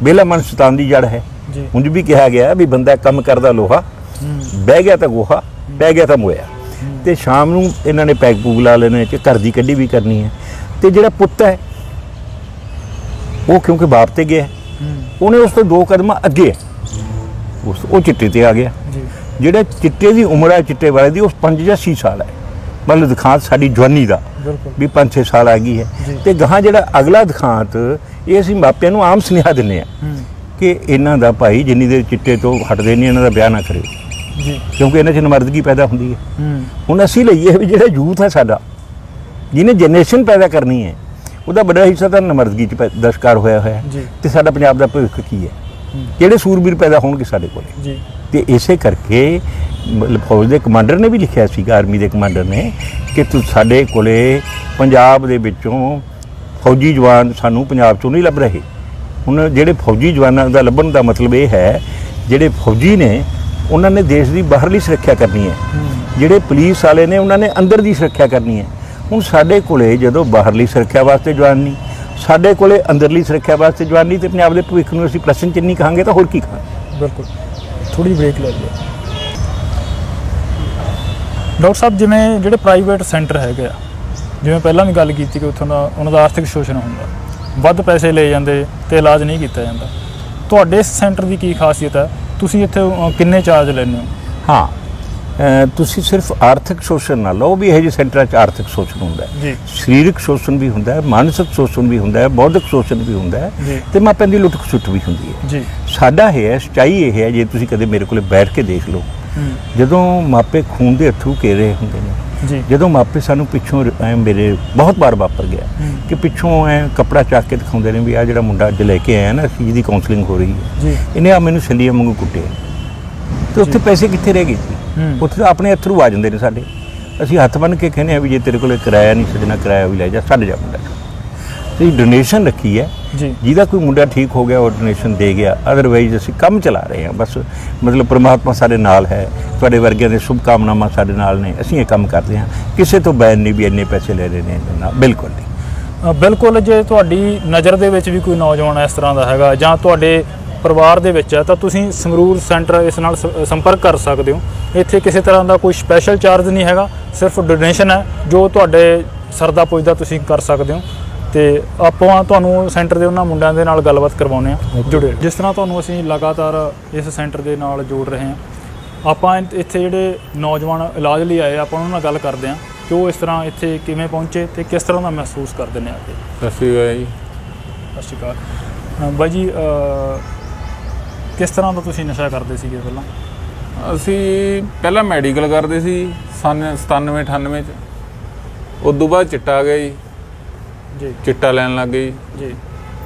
ਬੇਲਾ ਮਨ ਸ਼ੈਤਾਨ ਦੀ ਜੜ ਹੈ। ਉਂਝ ਵੀ ਕਿਹਾ ਗਿਆ ਵੀ ਬੰਦਾ ਕੰਮ ਕਰਦਾ ਲੋਹਾ, ਬਹਿ ਗਿਆ ਤਾਂ ਗੋਹਾ, ਬਹਿ ਗਿਆ ਤਾਂ ਮੋਇਆ। ਤੇ ਸ਼ਾਮ ਨੂੰ ਇਹਨਾਂ ਨੇ ਪੈਗ ਪੂਗ ਲਾ ਲੈਣੇ ਕਿ ਘਰ ਦੀ ਕੱਢੀ ਵੀ ਕਰਨੀ ਹੈ। ਤੇ ਜਿਹੜਾ ਪੁੱਤ ਹੈ ਉਹ ਕਿਉਂਕਿ ਬਾਪ ਤੇ ਗਿਆ, ਉਹਨੇ ਉਸ ਤੋਂ 2 ਕਦਮ ਅੱਗੇ ਹੈ, ਉਹ ਚਿੱਟੇ ਤੇ ਆ ਗਿਆ। ਜਿਹੜਾ ਚਿੱਟੇ ਦੀ ਉਮਰ ਹੈ ਚਿੱਟੇ ਵਾਲੇ ਦੀ, ਉਹ 5 ਜਾਂ 6 ਸਾਲ ਹੈ। ਮਤਲਬ ਦਿਖਾਂਤ ਸਾਡੀ ਜਵਾਨੀ ਦਾ ਵੀ 5-6 ਸਾਲ ਆ ਗਈ ਹੈ। ਤੇ ਗਾਹਾਂ ਜਿਹੜਾ ਅਗਲਾ ਦਿਖਾਂਤ ਇਹ ਅਸੀਂ ਮਾਪਿਆਂ ਨੂੰ ਆਮ ਸੁਨੇਹਾ ਦਿੰਦੇ ਹਾਂ ਕਿ ਇਹਨਾਂ ਦਾ ਭਾਈ ਜਿੰਨੀ ਦੇਰ ਚਿੱਟੇ ਤੋਂ ਹਟਦੇ ਨਹੀਂ ਇਹਨਾਂ ਦਾ ਵਿਆਹ ਨਾ ਕਰਿਓ, ਕਿਉਂਕਿ ਇਹਨਾਂ 'ਚ ਨਮਰਦਗੀ ਪੈਦਾ ਹੁੰਦੀ ਹੈ। ਹੁਣ ਅਸੀਂ ਲਈਏ ਵੀ ਜਿਹੜਾ ਯੂਥ ਹੈ ਸਾਡਾ, ਜਿਹਨੇ ਜਨਰੇਸ਼ਨ ਪੈਦਾ ਕਰਨੀ ਹੈ, ਉਹਦਾ ਬੜਾ ਹਿੱਸਾ ਤਾਂ ਨਮਰਦਗੀ 'ਚ ਦਾ ਸ਼ਿਕਾਰ ਹੋਇਆ ਹੋਇਆ ਤੇ ਸਾਡਾ ਪੰਜਾਬ ਦਾ ਭਵਿੱਖ ਕੀ ਹੈ? ਜਿਹੜੇ ਸੂਰਬੀਰ ਪੈਦਾ ਹੋਣਗੇ ਸਾਡੇ ਕੋਲ। ਤੇ ਇਸੇ ਕਰਕੇ ਫੌਜ ਦੇ ਕਮਾਂਡਰ ਨੇ ਵੀ ਲਿਖਿਆ ਸੀਗਾ, ਆਰਮੀ ਦੇ ਕਮਾਂਡਰ ਨੇ, ਕਿ ਸਾਡੇ ਕੋਲੇ ਪੰਜਾਬ ਦੇ ਵਿੱਚੋਂ ਫੌਜੀ ਜਵਾਨ ਸਾਨੂੰ ਪੰਜਾਬ 'ਚੋਂ ਨਹੀਂ ਲੱਭ ਰਹੇ। ਹੁਣ ਜਿਹੜੇ ਫੌਜੀ ਜਵਾਨਾਂ ਦਾ ਲੱਭਣ ਦਾ ਮਤਲਬ ਇਹ ਹੈ ਜਿਹੜੇ ਫੌਜੀ ਨੇ ਉਹਨਾਂ ਨੇ ਦੇਸ਼ ਦੀ ਬਾਹਰਲੀ ਸੁਰੱਖਿਆ ਕਰਨੀ ਹੈ, ਜਿਹੜੇ ਪੁਲਿਸ ਵਾਲੇ ਨੇ ਉਹਨਾਂ ਨੇ ਅੰਦਰ ਦੀ ਸੁਰੱਖਿਆ ਕਰਨੀ ਹੈ। ਹੁਣ ਸਾਡੇ ਕੋਲੇ ਜਦੋਂ ਬਾਹਰਲੀ ਸੁਰੱਖਿਆ ਵਾਸਤੇ ਜਵਾਨ ਨਹੀਂ, ਸਾਡੇ ਕੋਲੇ ਅੰਦਰਲੀ ਸੁਰੱਖਿਆ ਵਾਸਤੇ ਜਵਾਨ ਨਹੀਂ, ਤੇ ਪੰਜਾਬ ਦੇ ਭਵਿੱਖ ਨੂੰ ਅਸੀਂ ਪ੍ਰਸ਼ਨ ਚਿੰਨ੍ਹ ਨਹੀਂ ਕਹਾਂਗੇ ਤਾਂ ਹੋਰ ਕੀ ਕਹਾਂਗੇ। ਬਿਲਕੁਲ। ਥੋੜੀ ਬ੍ਰੇਕ ਲੈ ਲਈਏ। ਡਾਕਟਰ ਸਾਹਿਬ, ਜਿਵੇਂ ਜਿਹੜੇ ਪ੍ਰਾਈਵੇਟ ਸੈਂਟਰ ਹੈਗੇ ਆ, ਜਿਵੇਂ ਪਹਿਲਾਂ ਵੀ ਗੱਲ ਕੀਤੀ ਕਿ ਉੱਥੋਂ ਦਾ ਉਹਨਾਂ ਦਾ ਆਰਥਿਕ ਸ਼ੋਸ਼ਣ ਹੁੰਦਾ, ਵੱਧ ਪੈਸੇ ਲਏ ਜਾਂਦੇ ਤੇ ਇਲਾਜ ਨਹੀਂ ਕੀਤਾ ਜਾਂਦਾ। ਤੁਹਾਡੇ ਇਸ ਸੈਂਟਰ ਦੀ ਕੀ ਖਾਸੀਅਤ ਹੈ? ਤੁਸੀਂ ਇੱਥੇ ਕਿੰਨੇ ਚਾਰਜ ਲੈਂਦੇ ਹੋ? ਹਾਂ, ਤੁਸੀਂ ਸਿਰਫ ਆਰਥਿਕ ਸ਼ੋਸ਼ਣ ਨਾ ਲਓ, ਵੀ ਇਹੋ ਜਿਹੇ ਸੈਂਟਰਾਂ 'ਚ ਆਰਥਿਕ ਸ਼ੋਸ਼ਣ ਹੁੰਦਾ ਹੈ, ਜੀ, ਸਰੀਰਕ ਸ਼ੋਸ਼ਣ ਵੀ ਹੁੰਦਾ ਹੈ, ਮਾਨਸਿਕ ਸ਼ੋਸ਼ਣ ਵੀ ਹੁੰਦਾ ਹੈ, ਬੌਧਿਕ ਸ਼ੋਸ਼ਣ ਵੀ ਹੁੰਦਾ ਹੈ, ਜੀ, ਤੇ ਮਾਪਿਆਂ ਦੀ ਲੁੱਟ ਖਸੁੱਟ ਵੀ ਹੁੰਦੀ ਹੈ। ਜੀ, ਸਾਡਾ ਇਹ ਹੈ, ਸੱਚਾਈ ਇਹ ਹੈ, ਜੇ ਤੁਸੀਂ ਕਦੇ ਮੇਰੇ ਕੋਲੇ ਬੈਠ ਕੇ ਦੇਖ ਲਓ, ਜਦੋਂ ਮਾਪੇ ਖੂਨ ਦੇ ਅੱਥਰੂ ਕੇ ਰਹੇ ਹੁੰਦੇ ਨੇ, ਜੀ, ਜਦੋਂ ਮਾਪੇ ਸਾਨੂੰ ਪਿੱਛੋਂ ਐ, ਮੇਰੇ ਬਹੁਤ ਵਾਰ ਵਾਪਰ ਗਿਆ ਕਿ ਪਿੱਛੋਂ ਐ ਕੱਪੜਾ ਚੱਕ ਕੇ ਦਿਖਾਉਂਦੇ ਨੇ ਵੀ ਆ ਜਿਹੜਾ ਮੁੰਡਾ ਅੱਜ ਲੈ ਕੇ ਆਇਆ ਨਾ, ਅਸੀਂ ਜਿਹਦੀ ਕਾਉਂਸਲਿੰਗ ਹੋ ਰਹੀ ਹੈ, ਜੀ, ਇਹਨੇ ਆ ਮੈਨੂੰ ਛੱਲੀਆਂ ਵਾਂਗੂ ਕੁੱਟਿਆ, ਤੇ ਉੱਥੇ ਪੈਸੇ ਕਿੱਥੇ ਰਹਿ ਗਏ ਸੀ? ਉੱਥੇ ਤਾਂ ਆਪਣੇ ਅੱਥਰੂ ਆ ਜਾਂਦੇ ਨੇ ਸਾਡੇ। ਅਸੀਂ ਹੱਥ ਬੰਨ੍ਹ ਕੇ ਕਹਿੰਦੇ ਆ ਵੀ ਜੇ ਤੇਰੇ ਕੋਲੇ ਕਿਰਾਇਆ ਨਹੀਂ ਸੱਜਣਾ, ਕਿਰਾਇਆ ਵੀ ਲੈ ਜਾ, ਛੱਡ ਜਾ ਮੁੰਡਾ। ਤੇ ਡੋਨੇਸ਼ਨ ਰੱਖੀ ਹੈ, ਜੀ, ਜਿਹਦਾ ਕੋਈ ਮੁੰਡਾ ਠੀਕ ਹੋ ਗਿਆ ਉਹ ਡੋਨੇਸ਼ਨ ਦੇ ਗਿਆ, ਅਦਰਵਾਈਜ਼ ਅਸੀਂ ਕੰਮ ਚਲਾ ਰਹੇ ਹਾਂ ਬਸ। ਮਤਲਬ ਪ੍ਰਮਾਤਮਾ ਸਾਡੇ ਨਾਲ ਹੈ, ਤੁਹਾਡੇ ਵਰਗਿਆਂ ਦੇ ਸ਼ੁਭ ਕਾਮਨਾਵਾਂ ਸਾਡੇ ਨਾਲ ਨੇ, ਅਸੀਂ ਇਹ ਕੰਮ ਕਰਦੇ ਹਾਂ, ਕਿਸੇ ਤੋਂ ਬੈਨ ਨਹੀਂ ਵੀ ਇੰਨੇ ਪੈਸੇ ਲੈ ਰਹੇ ਨੇ ਇਹਦੇ ਨਾਲ, ਬਿਲਕੁਲ ਨਹੀਂ। ਬਿਲਕੁਲ। ਜੇ ਤੁਹਾਡੀ ਨਜ਼ਰ ਦੇ ਵਿੱਚ ਵੀ ਕੋਈ ਨੌਜਵਾਨ ਇਸ ਤਰ੍ਹਾਂ ਦਾ ਹੈਗਾ ਜਾਂ ਤੁਹਾਡੇ ਪਰਿਵਾਰ ਦੇ ਵਿੱਚ ਹੈ ਤਾਂ ਤੁਸੀਂ ਸੰਗਰੂਰ ਸੈਂਟਰ ਇਸ ਨਾਲ ਸੰਪਰਕ ਕਰ ਸਕਦੇ ਹੋ। ਇੱਥੇ ਕਿਸੇ ਤਰ੍ਹਾਂ ਦਾ ਕੋਈ ਸਪੈਸ਼ਲ ਚਾਰਜ ਨਹੀਂ ਹੈਗਾ, ਸਿਰਫ ਡੋਨੇਸ਼ਨ ਹੈ ਜੋ ਤੁਹਾਡੇ ਸਰਦਾ ਪੁੱਜਦਾ ਤੁਸੀਂ ਕਰ ਸਕਦੇ ਹੋ। ਤੇ ਆਪਾਂ ਤੁਹਾਨੂੰ ਸੈਂਟਰ ਦੇ ਉਹਨਾਂ ਮੁੰਡਿਆਂ ਦੇ ਨਾਲ ਗੱਲਬਾਤ ਕਰਵਾਉਂਦੇ ਹਾਂ, ਜੁੜੇ। ਜਿਸ ਤਰ੍ਹਾਂ ਤੁਹਾਨੂੰ ਅਸੀਂ ਲਗਾਤਾਰ ਇਸ ਸੈਂਟਰ ਦੇ ਨਾਲ ਜੋੜ ਰਹੇ ਹਾਂ, ਆਪਾਂ ਇੱਥੇ ਜਿਹੜੇ ਨੌਜਵਾਨ ਇਲਾਜ ਲਈ ਆਏ ਆਪਾਂ ਉਹਨਾਂ ਨਾਲ ਗੱਲ ਕਰਦੇ ਹਾਂ ਕਿ ਉਹ ਇਸ ਤਰ੍ਹਾਂ ਇੱਥੇ ਕਿਵੇਂ ਪਹੁੰਚੇ ਤੇ ਕਿਸ ਤਰ੍ਹਾਂ ਦਾ ਮਹਿਸੂਸ ਕਰਦੇ ਨੇ ਆ ਕੇ। ਸਤਿ ਸ਼੍ਰੀ ਅਕਾਲ ਜੀ। ਸਤਿ ਸ਼੍ਰੀ ਅਕਾਲ ਬਾਈ ਜੀ। ਕਿਸ ਤਰ੍ਹਾਂ ਦਾ ਤੁਸੀਂ ਨਸ਼ਾ ਕਰਦੇ ਸੀਗੇ ਪਹਿਲਾਂ? ਅਸੀਂ ਪਹਿਲਾਂ ਮੈਡੀਕਲ ਕਰਦੇ ਸੀ 97-98 'ਚ, ਉਦੋਂ ਬਾਅਦ ਚਿੱਟਾ ਆ ਗਿਆ ਜੀ, ਜੀ, ਚਿੱਟਾ ਲੈਣ ਲੱਗ ਗਏ ਜੀ,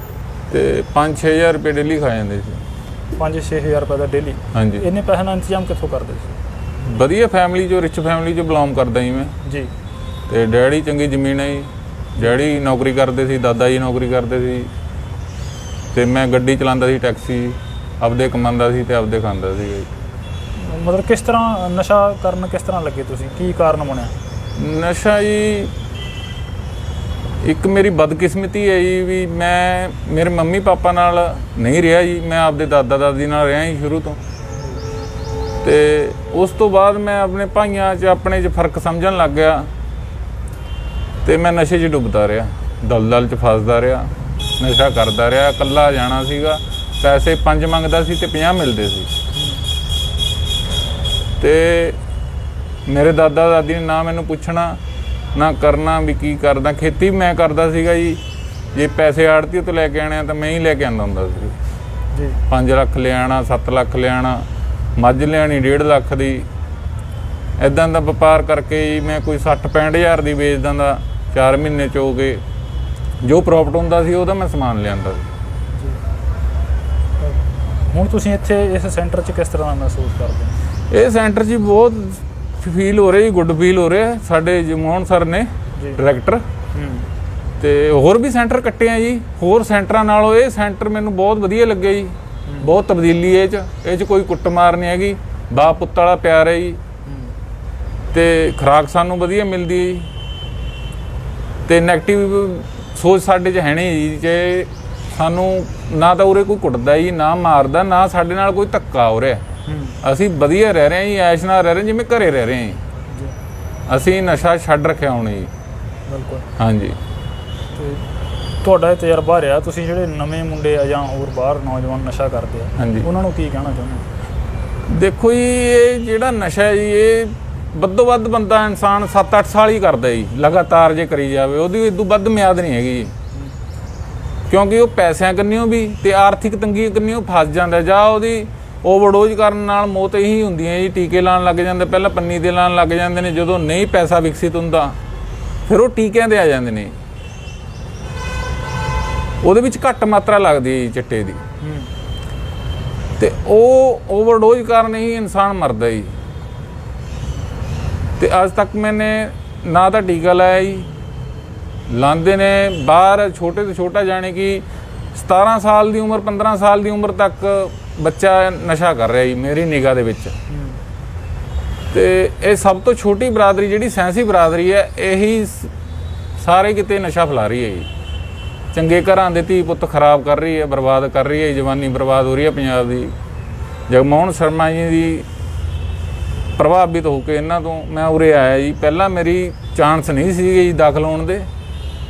ਤੇ 5-6 ਹਜ਼ਾਰ ਰੁਪਏ ਡੇਲੀ ਖਾ ਜਾਂਦੇ ਸੀ। 5-6 ਹਜ਼ਾਰ ਰੁਪਏ ਦਾ ਡੇਲੀ? ਹਾਂਜੀ। ਇੰਨੇ ਪੈਸੇ ਦਾ ਇੰਤਜ਼ਾਮ ਕਿੱਥੋਂ ਕਰਦੇ ਸੀ? ਵਧੀਆ ਫੈਮਿਲੀ 'ਚੋਂ, ਰਿਚ ਫੈਮਿਲੀ 'ਚੋਂ ਬਿਲੋਂਗ ਕਰਦਾ ਜੀ ਮੈਂ। ਜੀ। ਤੇ ਡੈਡੀ ਚੰਗੀ ਜ਼ਮੀਨ ਹੈ ਜੀ, ਡੈਡੀ ਨੌਕਰੀ ਕਰਦੇ ਸੀ, ਦਾਦਾ ਜੀ ਨੌਕਰੀ ਕਰਦੇ ਸੀ, ਤੇ ਮੈਂ ਗੱਡੀ ਚਲਾਉਂਦਾ ਸੀ, ਟੈਕਸੀ, ਆਪਦੇ ਕਮਾਉਂਦਾ ਸੀ ਤੇ ਆਪਦੇ ਖਾਂਦਾ ਸੀ ਜੀ। ਮਤਲਬ ਕਿਸ ਤਰ੍ਹਾਂ ਨਸ਼ਾ ਕਰਨ ਕਿਸ ਤਰ੍ਹਾਂ ਲੱਗੇ ਤੁਸੀਂ? ਕੀ ਕਾਰਨ ਬਣਿਆ? ਨਸ਼ਾ ਜੀ ਇੱਕ ਮੇਰੀ ਬਦਕਿਸਮਤੀ ਹੈ ਜੀ, ਵੀ ਮੈਂ ਮੇਰੇ ਮੰਮੀ ਪਾਪਾ ਨਾਲ ਨਹੀਂ ਰਿਹਾ ਜੀ, ਮੈਂ ਆਪਦੇ ਦਾਦਾ ਦਾਦੀ ਨਾਲ ਰਿਹਾ ਜੀ ਸ਼ੁਰੂ ਤੋਂ। ਤੇ ਉਸ ਤੋਂ ਬਾਅਦ ਮੈਂ ਆਪਣੇ ਭਾਈਆਂ 'ਚ ਆਪਣੇ 'ਚ ਫਰਕ ਸਮਝਣ ਲੱਗ ਗਿਆ ਤੇ ਮੈਂ ਨਸ਼ੇ 'ਚ ਡੁੱਬਦਾ ਰਿਹਾ, ਦਲਦਲ 'ਚ ਫਸਦਾ ਰਿਹਾ, ਨਸ਼ਾ ਕਰਦਾ ਰਿਹਾ। ਇਕੱਲਾ ਜਾਣਾ ਸੀਗਾ, ਪੈਸੇ 5 ਮੰਗਦਾ ਸੀ ਤੇ 50 ਮਿਲਦੇ ਸੀ। ਤੇ ਮੇਰੇ ਦਾਦਾ ਦਾਦੀ ਨੇ ਨਾ ਮੈਨੂੰ ਪੁੱਛਣਾ ਨਾ ਕਰਨਾ ਵੀ ਕੀ ਕਰਦਾ। ਖੇਤੀ ਵੀ ਮੈਂ ਕਰਦਾ ਸੀਗਾ ਜੀ, ਜੇ ਪੈਸੇ ਆੜਤੀ ਤੋਂ ਲੈ ਕੇ ਆਣੇ ਤਾਂ ਮੈਂ ਹੀ ਲੈ ਕੇ ਆਉਂਦਾ ਹੁੰਦਾ ਸੀ ਜੀ। 5 ਲੱਖ ਲਿਆਣਾ, 7 ਲੱਖ ਲਿਆਣਾ, ਮੱਝ ਲਿਆਣੀ 1.5 ਲੱਖ ਦੀ, ਇੱਦਾਂ ਦਾ ਵਪਾਰ ਕਰਕੇ ਜੀ ਮੈਂ ਕੋਈ 60-65 ਹਜ਼ਾਰ ਦੀ ਵੇਚ ਦਿੰਦਾ 4 ਮਹੀਨੇ 'ਚ ਹੋ ਗਏ। ਜੋ ਪ੍ਰੋਫਿਟ ਹੁੰਦਾ ਸੀ ਉਹਦਾ ਮੈਂ ਸਮਾਨ ਲਿਆਂਦਾ ਸੀ। ਹੁਣ ਤੁਸੀਂ ਇੱਥੇ ਇਸ ਸੈਂਟਰ 'ਚ ਕਿਸ ਤਰ੍ਹਾਂ ਦਾ ਮਹਿਸੂਸ ਕਰਦੇ ਹੋ? ਇਹ ਸੈਂਟਰ 'ਚ ਬਹੁਤ ਫੀਲ ਹੋ ਰਿਹਾ ਜੀ, ਗੁੱਡ ਫੀਲ ਹੋ ਰਿਹਾ। ਸਾਡੇ ਜਮੋਹਨ ਸਰ ਨੇ ਡਾਇਰੈਕਟਰ, ਤੇ ਹੋਰ ਵੀ ਸੈਂਟਰ ਕੱਟੇ ਆ ਜੀ, ਹੋਰ ਸੈਂਟਰਾਂ ਨਾਲੋਂ ਇਹ ਸੈਂਟਰ ਮੈਨੂੰ ਬਹੁਤ ਵਧੀਆ ਲੱਗਿਆ ਜੀ। ਬਹੁਤ ਤਬਦੀਲੀ ਇਹ 'ਚ ਕੋਈ ਕੁੱਟਮਾਰ ਨਹੀਂ ਹੈਗੀ, ਬਾਪ ਪੁੱਤ ਵਾਲਾ ਪਿਆਰ ਹੈ ਜੀ, ਤੇ ਖੁਰਾਕ ਸਾਨੂੰ ਵਧੀਆ ਮਿਲਦੀ ਹੈ ਜੀ, ਤੇ ਨੈਗੇਟਿਵ ਸੋਚ ਸਾਡੇ 'ਚ ਹੈ ਨਹੀਂ ਜੀ। ਜੇ ਸਾਨੂੰ ਨਾ ਤਾਂ ਉਰੇ ਕੋਈ ਕੁੱਟਦਾ ਜੀ, ਨਾ ਮਾਰਦਾ, ਨਾ ਸਾਡੇ ਨਾਲ ਕੋਈ ਧੱਕਾ ਹੋ ਰਿਹਾ। ਅਸੀਂ ਵਧੀਆ ਰਹਿ ਰਹੇ ਹਾਂ ਜੀ, ਐਸ਼ ਨਾਲ ਰਹਿ ਰਹੇ ਜਿਵੇਂ ਘਰੇ ਰਹਿ ਰਹੇ ਹਾਂ। ਅਸੀਂ ਨਸ਼ਾ ਛੱਡ ਰੱਖਿਆ ਹੁਣ ਜੀ। ਬਿਲਕੁਲ। ਹਾਂਜੀ। ਤੇ ਤੁਹਾਡਾ ਇਹ ਤਜਰਬਾ ਰਿਹਾ, ਤੁਸੀਂ ਜਿਹੜੇ ਨਵੇਂ ਮੁੰਡੇ ਆ ਜਾਂ ਹੋਰ ਬਾਹਰ ਨੌਜਵਾਨ ਨਸ਼ਾ ਕਰਦੇ ਆ, ਹਾਂਜੀ, ਉਹਨਾਂ ਨੂੰ ਕੀ ਕਹਿਣਾ ਚਾਹੁੰਦੇ? ਦੇਖੋ ਜੀ, ਇਹ ਜਿਹੜਾ ਨਸ਼ਾ ਹੈ ਜੀ, ਇਹ ਵੱਧੋ ਵੱਧ ਬੰਦਾ ਇਨਸਾਨ 7-8 ਸਾਲ ਹੀ ਕਰਦਾ ਜੀ, ਲਗਾਤਾਰ ਜੇ ਕਰੀ ਜਾਵੇ, ਉਹਦੀ ਇਦੋਂ ਵੱਧ ਮਿਆਦ ਨਹੀਂ ਹੈਗੀ ਜੀ। ਕਿਉਂਕਿ ਉਹ ਪੈਸਿਆਂ ਕੰਨਿਓ ਵੀ ਤੇ ਆਰਥਿਕ ਤੰਗੀ ਕੰਨਿਓ ਫਸ ਜਾਂਦਾ, ਜਾਂ ਉਹਦੀ ਓਵਰਡੋਜ਼ ਕਰਨ ਨਾਲ ਮੌਤ ਇਹੀ ਹੁੰਦੀ ਹੈ ਜੀ। ਟੀਕੇ ਲਾਉਣ ਲੱਗ ਜਾਂਦੇ, ਪਹਿਲਾਂ ਪੰਨੀ ਦੇ ਲਾਉਣ ਲੱਗ ਜਾਂਦੇ ਨੇ, ਜਦੋਂ ਨਹੀਂ ਪੈਸਾ ਵਿਕਸਿਤ ਹੁੰਦਾ ਫਿਰ ਉਹ ਟੀਕਿਆਂ 'ਤੇ ਆ ਜਾਂਦੇ ਨੇ। ਉਹਦੇ ਵਿੱਚ ਘੱਟ ਮਾਤਰਾ ਲੱਗਦੀ ਹੈ ਜੀ ਚਿੱਟੇ ਦੀ, ਤੇ ਉਹ ਓਵਰਡੋਜ਼ ਕਾਰਨ ਹੀ ਇਨਸਾਨ ਮਰਦਾ ਜੀ। ਤੇ ਅੱਜ ਤੱਕ ਮੈਨੇ ਨਾ ਤਾਂ ਟੀਕਾ ਲਾਇਆ ਜੀ, ਲਾਉਂਦੇ ਨੇ ਬਾਹਰ ਛੋਟੇ ਤੋਂ ਛੋਟਾ, ਜਾਣੀ ਕਿ 17 ਸਾਲ ਦੀ ਉਮਰ 15 ਸਾਲ ਦੀ ਉਮਰ ਤੱਕ ਬੱਚਾ ਨਸ਼ਾ ਕਰ ਰਿਹਾ ਜੀ ਮੇਰੀ ਨਿਗਾਹ ਦੇ ਵਿੱਚ। ਤੇ ਇਹ ਸਭ ਤੋਂ ਛੋਟੀ ਬਰਾਦਰੀ ਜਿਹੜੀ ਸੈਂਸੀ ਬਰਾਦਰੀ ਹੈ, ਇਹੀ ਸਾਰੇ ਕਿਤੇ ਨਸ਼ਾ ਫੈਲਾ ਰਹੀ ਹੈ ਜੀ। ਚੰਗੇ ਘਰਾਂ ਦੇ ਧੀ ਪੁੱਤ ਖਰਾਬ ਕਰ ਰਹੀ ਹੈ, ਬਰਬਾਦ ਕਰ ਰਹੀ ਹੈ, ਜਵਾਨੀ ਬਰਬਾਦ ਹੋ ਰਹੀ ਹੈ ਪੰਜਾਬ ਦੀ। ਜਗਮੋਹਨ ਸ਼ਰਮਾ ਜੀ ਦੀ ਪ੍ਰਭਾਵਿਤ ਹੋ ਕੇ ਇਹਨਾਂ ਤੋਂ ਮੈਂ ਉਰੇ ਆਇਆ ਜੀ। ਪਹਿਲਾਂ ਮੇਰੀ ਚਾਂਸ ਨਹੀਂ ਸੀਗੇ ਜੀ ਦਾਖਲ ਹੋਣ ਦੇ,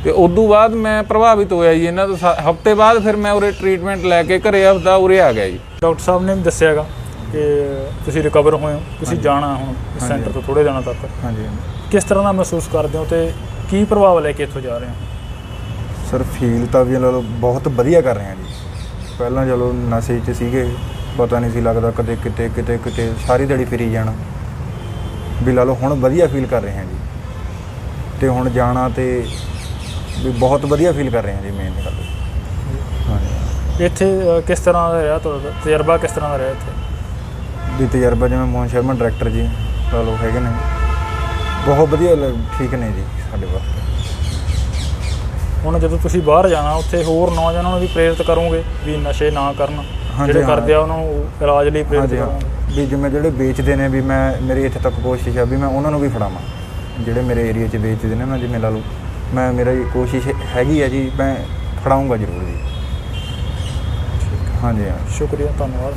ਤੇ ਉਦੋਂ ਬਾਅਦ ਮੈਂ ਪ੍ਰਭਾਵਿਤ ਹੋਇਆ ਜੀ ਇਹਨਾਂ ਤੋਂ। ਹਫ਼ਤੇ ਬਾਅਦ ਫਿਰ ਮੈਂ ਉਰੇ ਟ੍ਰੀਟਮੈਂਟ ਲੈ ਕੇ ਘਰੇ ਆਪਦਾ ਉਰੇ ਆ ਗਿਆ ਜੀ। ਡਾਕਟਰ ਸਾਹਿਬ ਨੇ ਵੀ ਦੱਸਿਆਗਾ ਕਿ ਤੁਸੀਂ ਰਿਕਵਰ ਹੋਏ ਹੋ, ਤੁਸੀਂ ਜਾਣਾ ਹੁਣ ਇਸ ਸੈਂਟਰ ਤੋਂ ਥੋੜ੍ਹੇ ਦਿਨਾਂ ਤੱਕ। ਹਾਂਜੀ ਕਿਸ ਤਰ੍ਹਾਂ ਦਾ ਮਹਿਸੂਸ ਕਰਦੇ ਹੋ ਤੇ ਕੀ ਪ੍ਰਭਾਵ ਲੈ ਕੇ ਇੱਥੋਂ ਜਾ ਰਹੇ ਹੋ? ਸਰ ਫੀਲ ਤਾਂ ਵੀ ਲਾ ਲਓ ਬਹੁਤ ਵਧੀਆ ਕਰ ਰਹੇ ਹਾਂ ਜੀ। ਪਹਿਲਾਂ ਚਲੋ ਨਸ਼ੇ 'ਚ ਸੀਗੇ, ਪਤਾ ਨਹੀਂ ਸੀ ਲੱਗਦਾ, ਕਦੇ ਕਿਤੇ ਕਿਤੇ ਕਿਤੇ ਸਾਰੀ ਦਿਹਾੜੀ ਫਿਰੀ ਜਾਣਾ ਵੀ ਲਾ ਲਓ। ਹੁਣ ਵਧੀਆ ਫੀਲ ਕਰ ਰਹੇ ਹਾਂ ਜੀ, ਤੇ ਹੁਣ ਜਾਣਾ ਤੇ ਵੀ ਬਹੁਤ ਵਧੀਆ ਫੀਲ ਕਰ ਰਹੇ ਹਾਂ ਜੀ। ਮੇਨ ਗੱਲ ਹਾਂਜੀ। ਇੱਥੇ ਕਿਸ ਤਰ੍ਹਾਂ ਦਾ ਰਿਹਾ ਤੁਹਾਡਾ ਤਜਰਬਾ, ਕਿਸ ਤਰ੍ਹਾਂ ਦਾ ਰਿਹਾ ਇੱਥੇ ਵੀ ਤਜਰਬਾ? ਜਿਵੇਂ ਮੋਹਨ ਸ਼ਰਮਾ ਡਾਇਰੈਕਟਰ ਜੀ ਲਾ ਲਓ ਹੈਗੇ ਨੇ, ਬਹੁਤ ਵਧੀਆ ਠੀਕ ਨੇ ਜੀ ਸਾਡੇ ਵਾਸਤੇ। ਹੁਣ ਜਦੋਂ ਤੁਸੀਂ ਬਾਹਰ ਜਾਣਾ, ਉੱਥੇ ਹੋਰ ਨੌਜਵਾਨਾਂ ਨੂੰ ਵੀ ਪ੍ਰੇਰਿਤ ਕਰੋਗੇ ਵੀ ਨਸ਼ੇ ਨਾ ਕਰਨ? ਹਾਂਜੀ, ਜਿਹੜੇ ਹਾਂ। ਕਰਦੇ ਆ ਉਹਨਾਂ ਨੂੰ ਇਲਾਜ ਲਈ ਪ੍ਰੇਰਿਤ ਹਾਂਜੀ ਹਾਂ, ਕਰੋਗੇ? ਵੀ ਜਿਵੇਂ ਜਿਹੜੇ ਵੇਚਦੇ ਨੇ, ਵੀ ਮੇਰੀ ਇੱਥੇ ਤੱਕ ਕੋਸ਼ਿਸ਼ ਆ ਵੀ ਮੈਂ ਉਹਨਾਂ ਨੂੰ ਵੀ ਫੜਾਵਾਂ। ਜਿਹੜੇ ਮੇਰੇ ਏਰੀਆ 'ਚ ਵੇਚਦੇ ਨੇ ਨਾ, ਜਿਵੇਂ ਲਾ ਲਓ, ਮੇਰੀ ਕੋਸ਼ਿਸ਼ ਹੈਗੀ ਆ ਜੀ, ਮੈਂ ਫੜਾਊਂਗਾ ਜ਼ਰੂਰ ਜੀ। ਹਾਂਜੀ ਹਾਂ। ਸ਼ੁਕਰੀਆ, ਧੰਨਵਾਦ।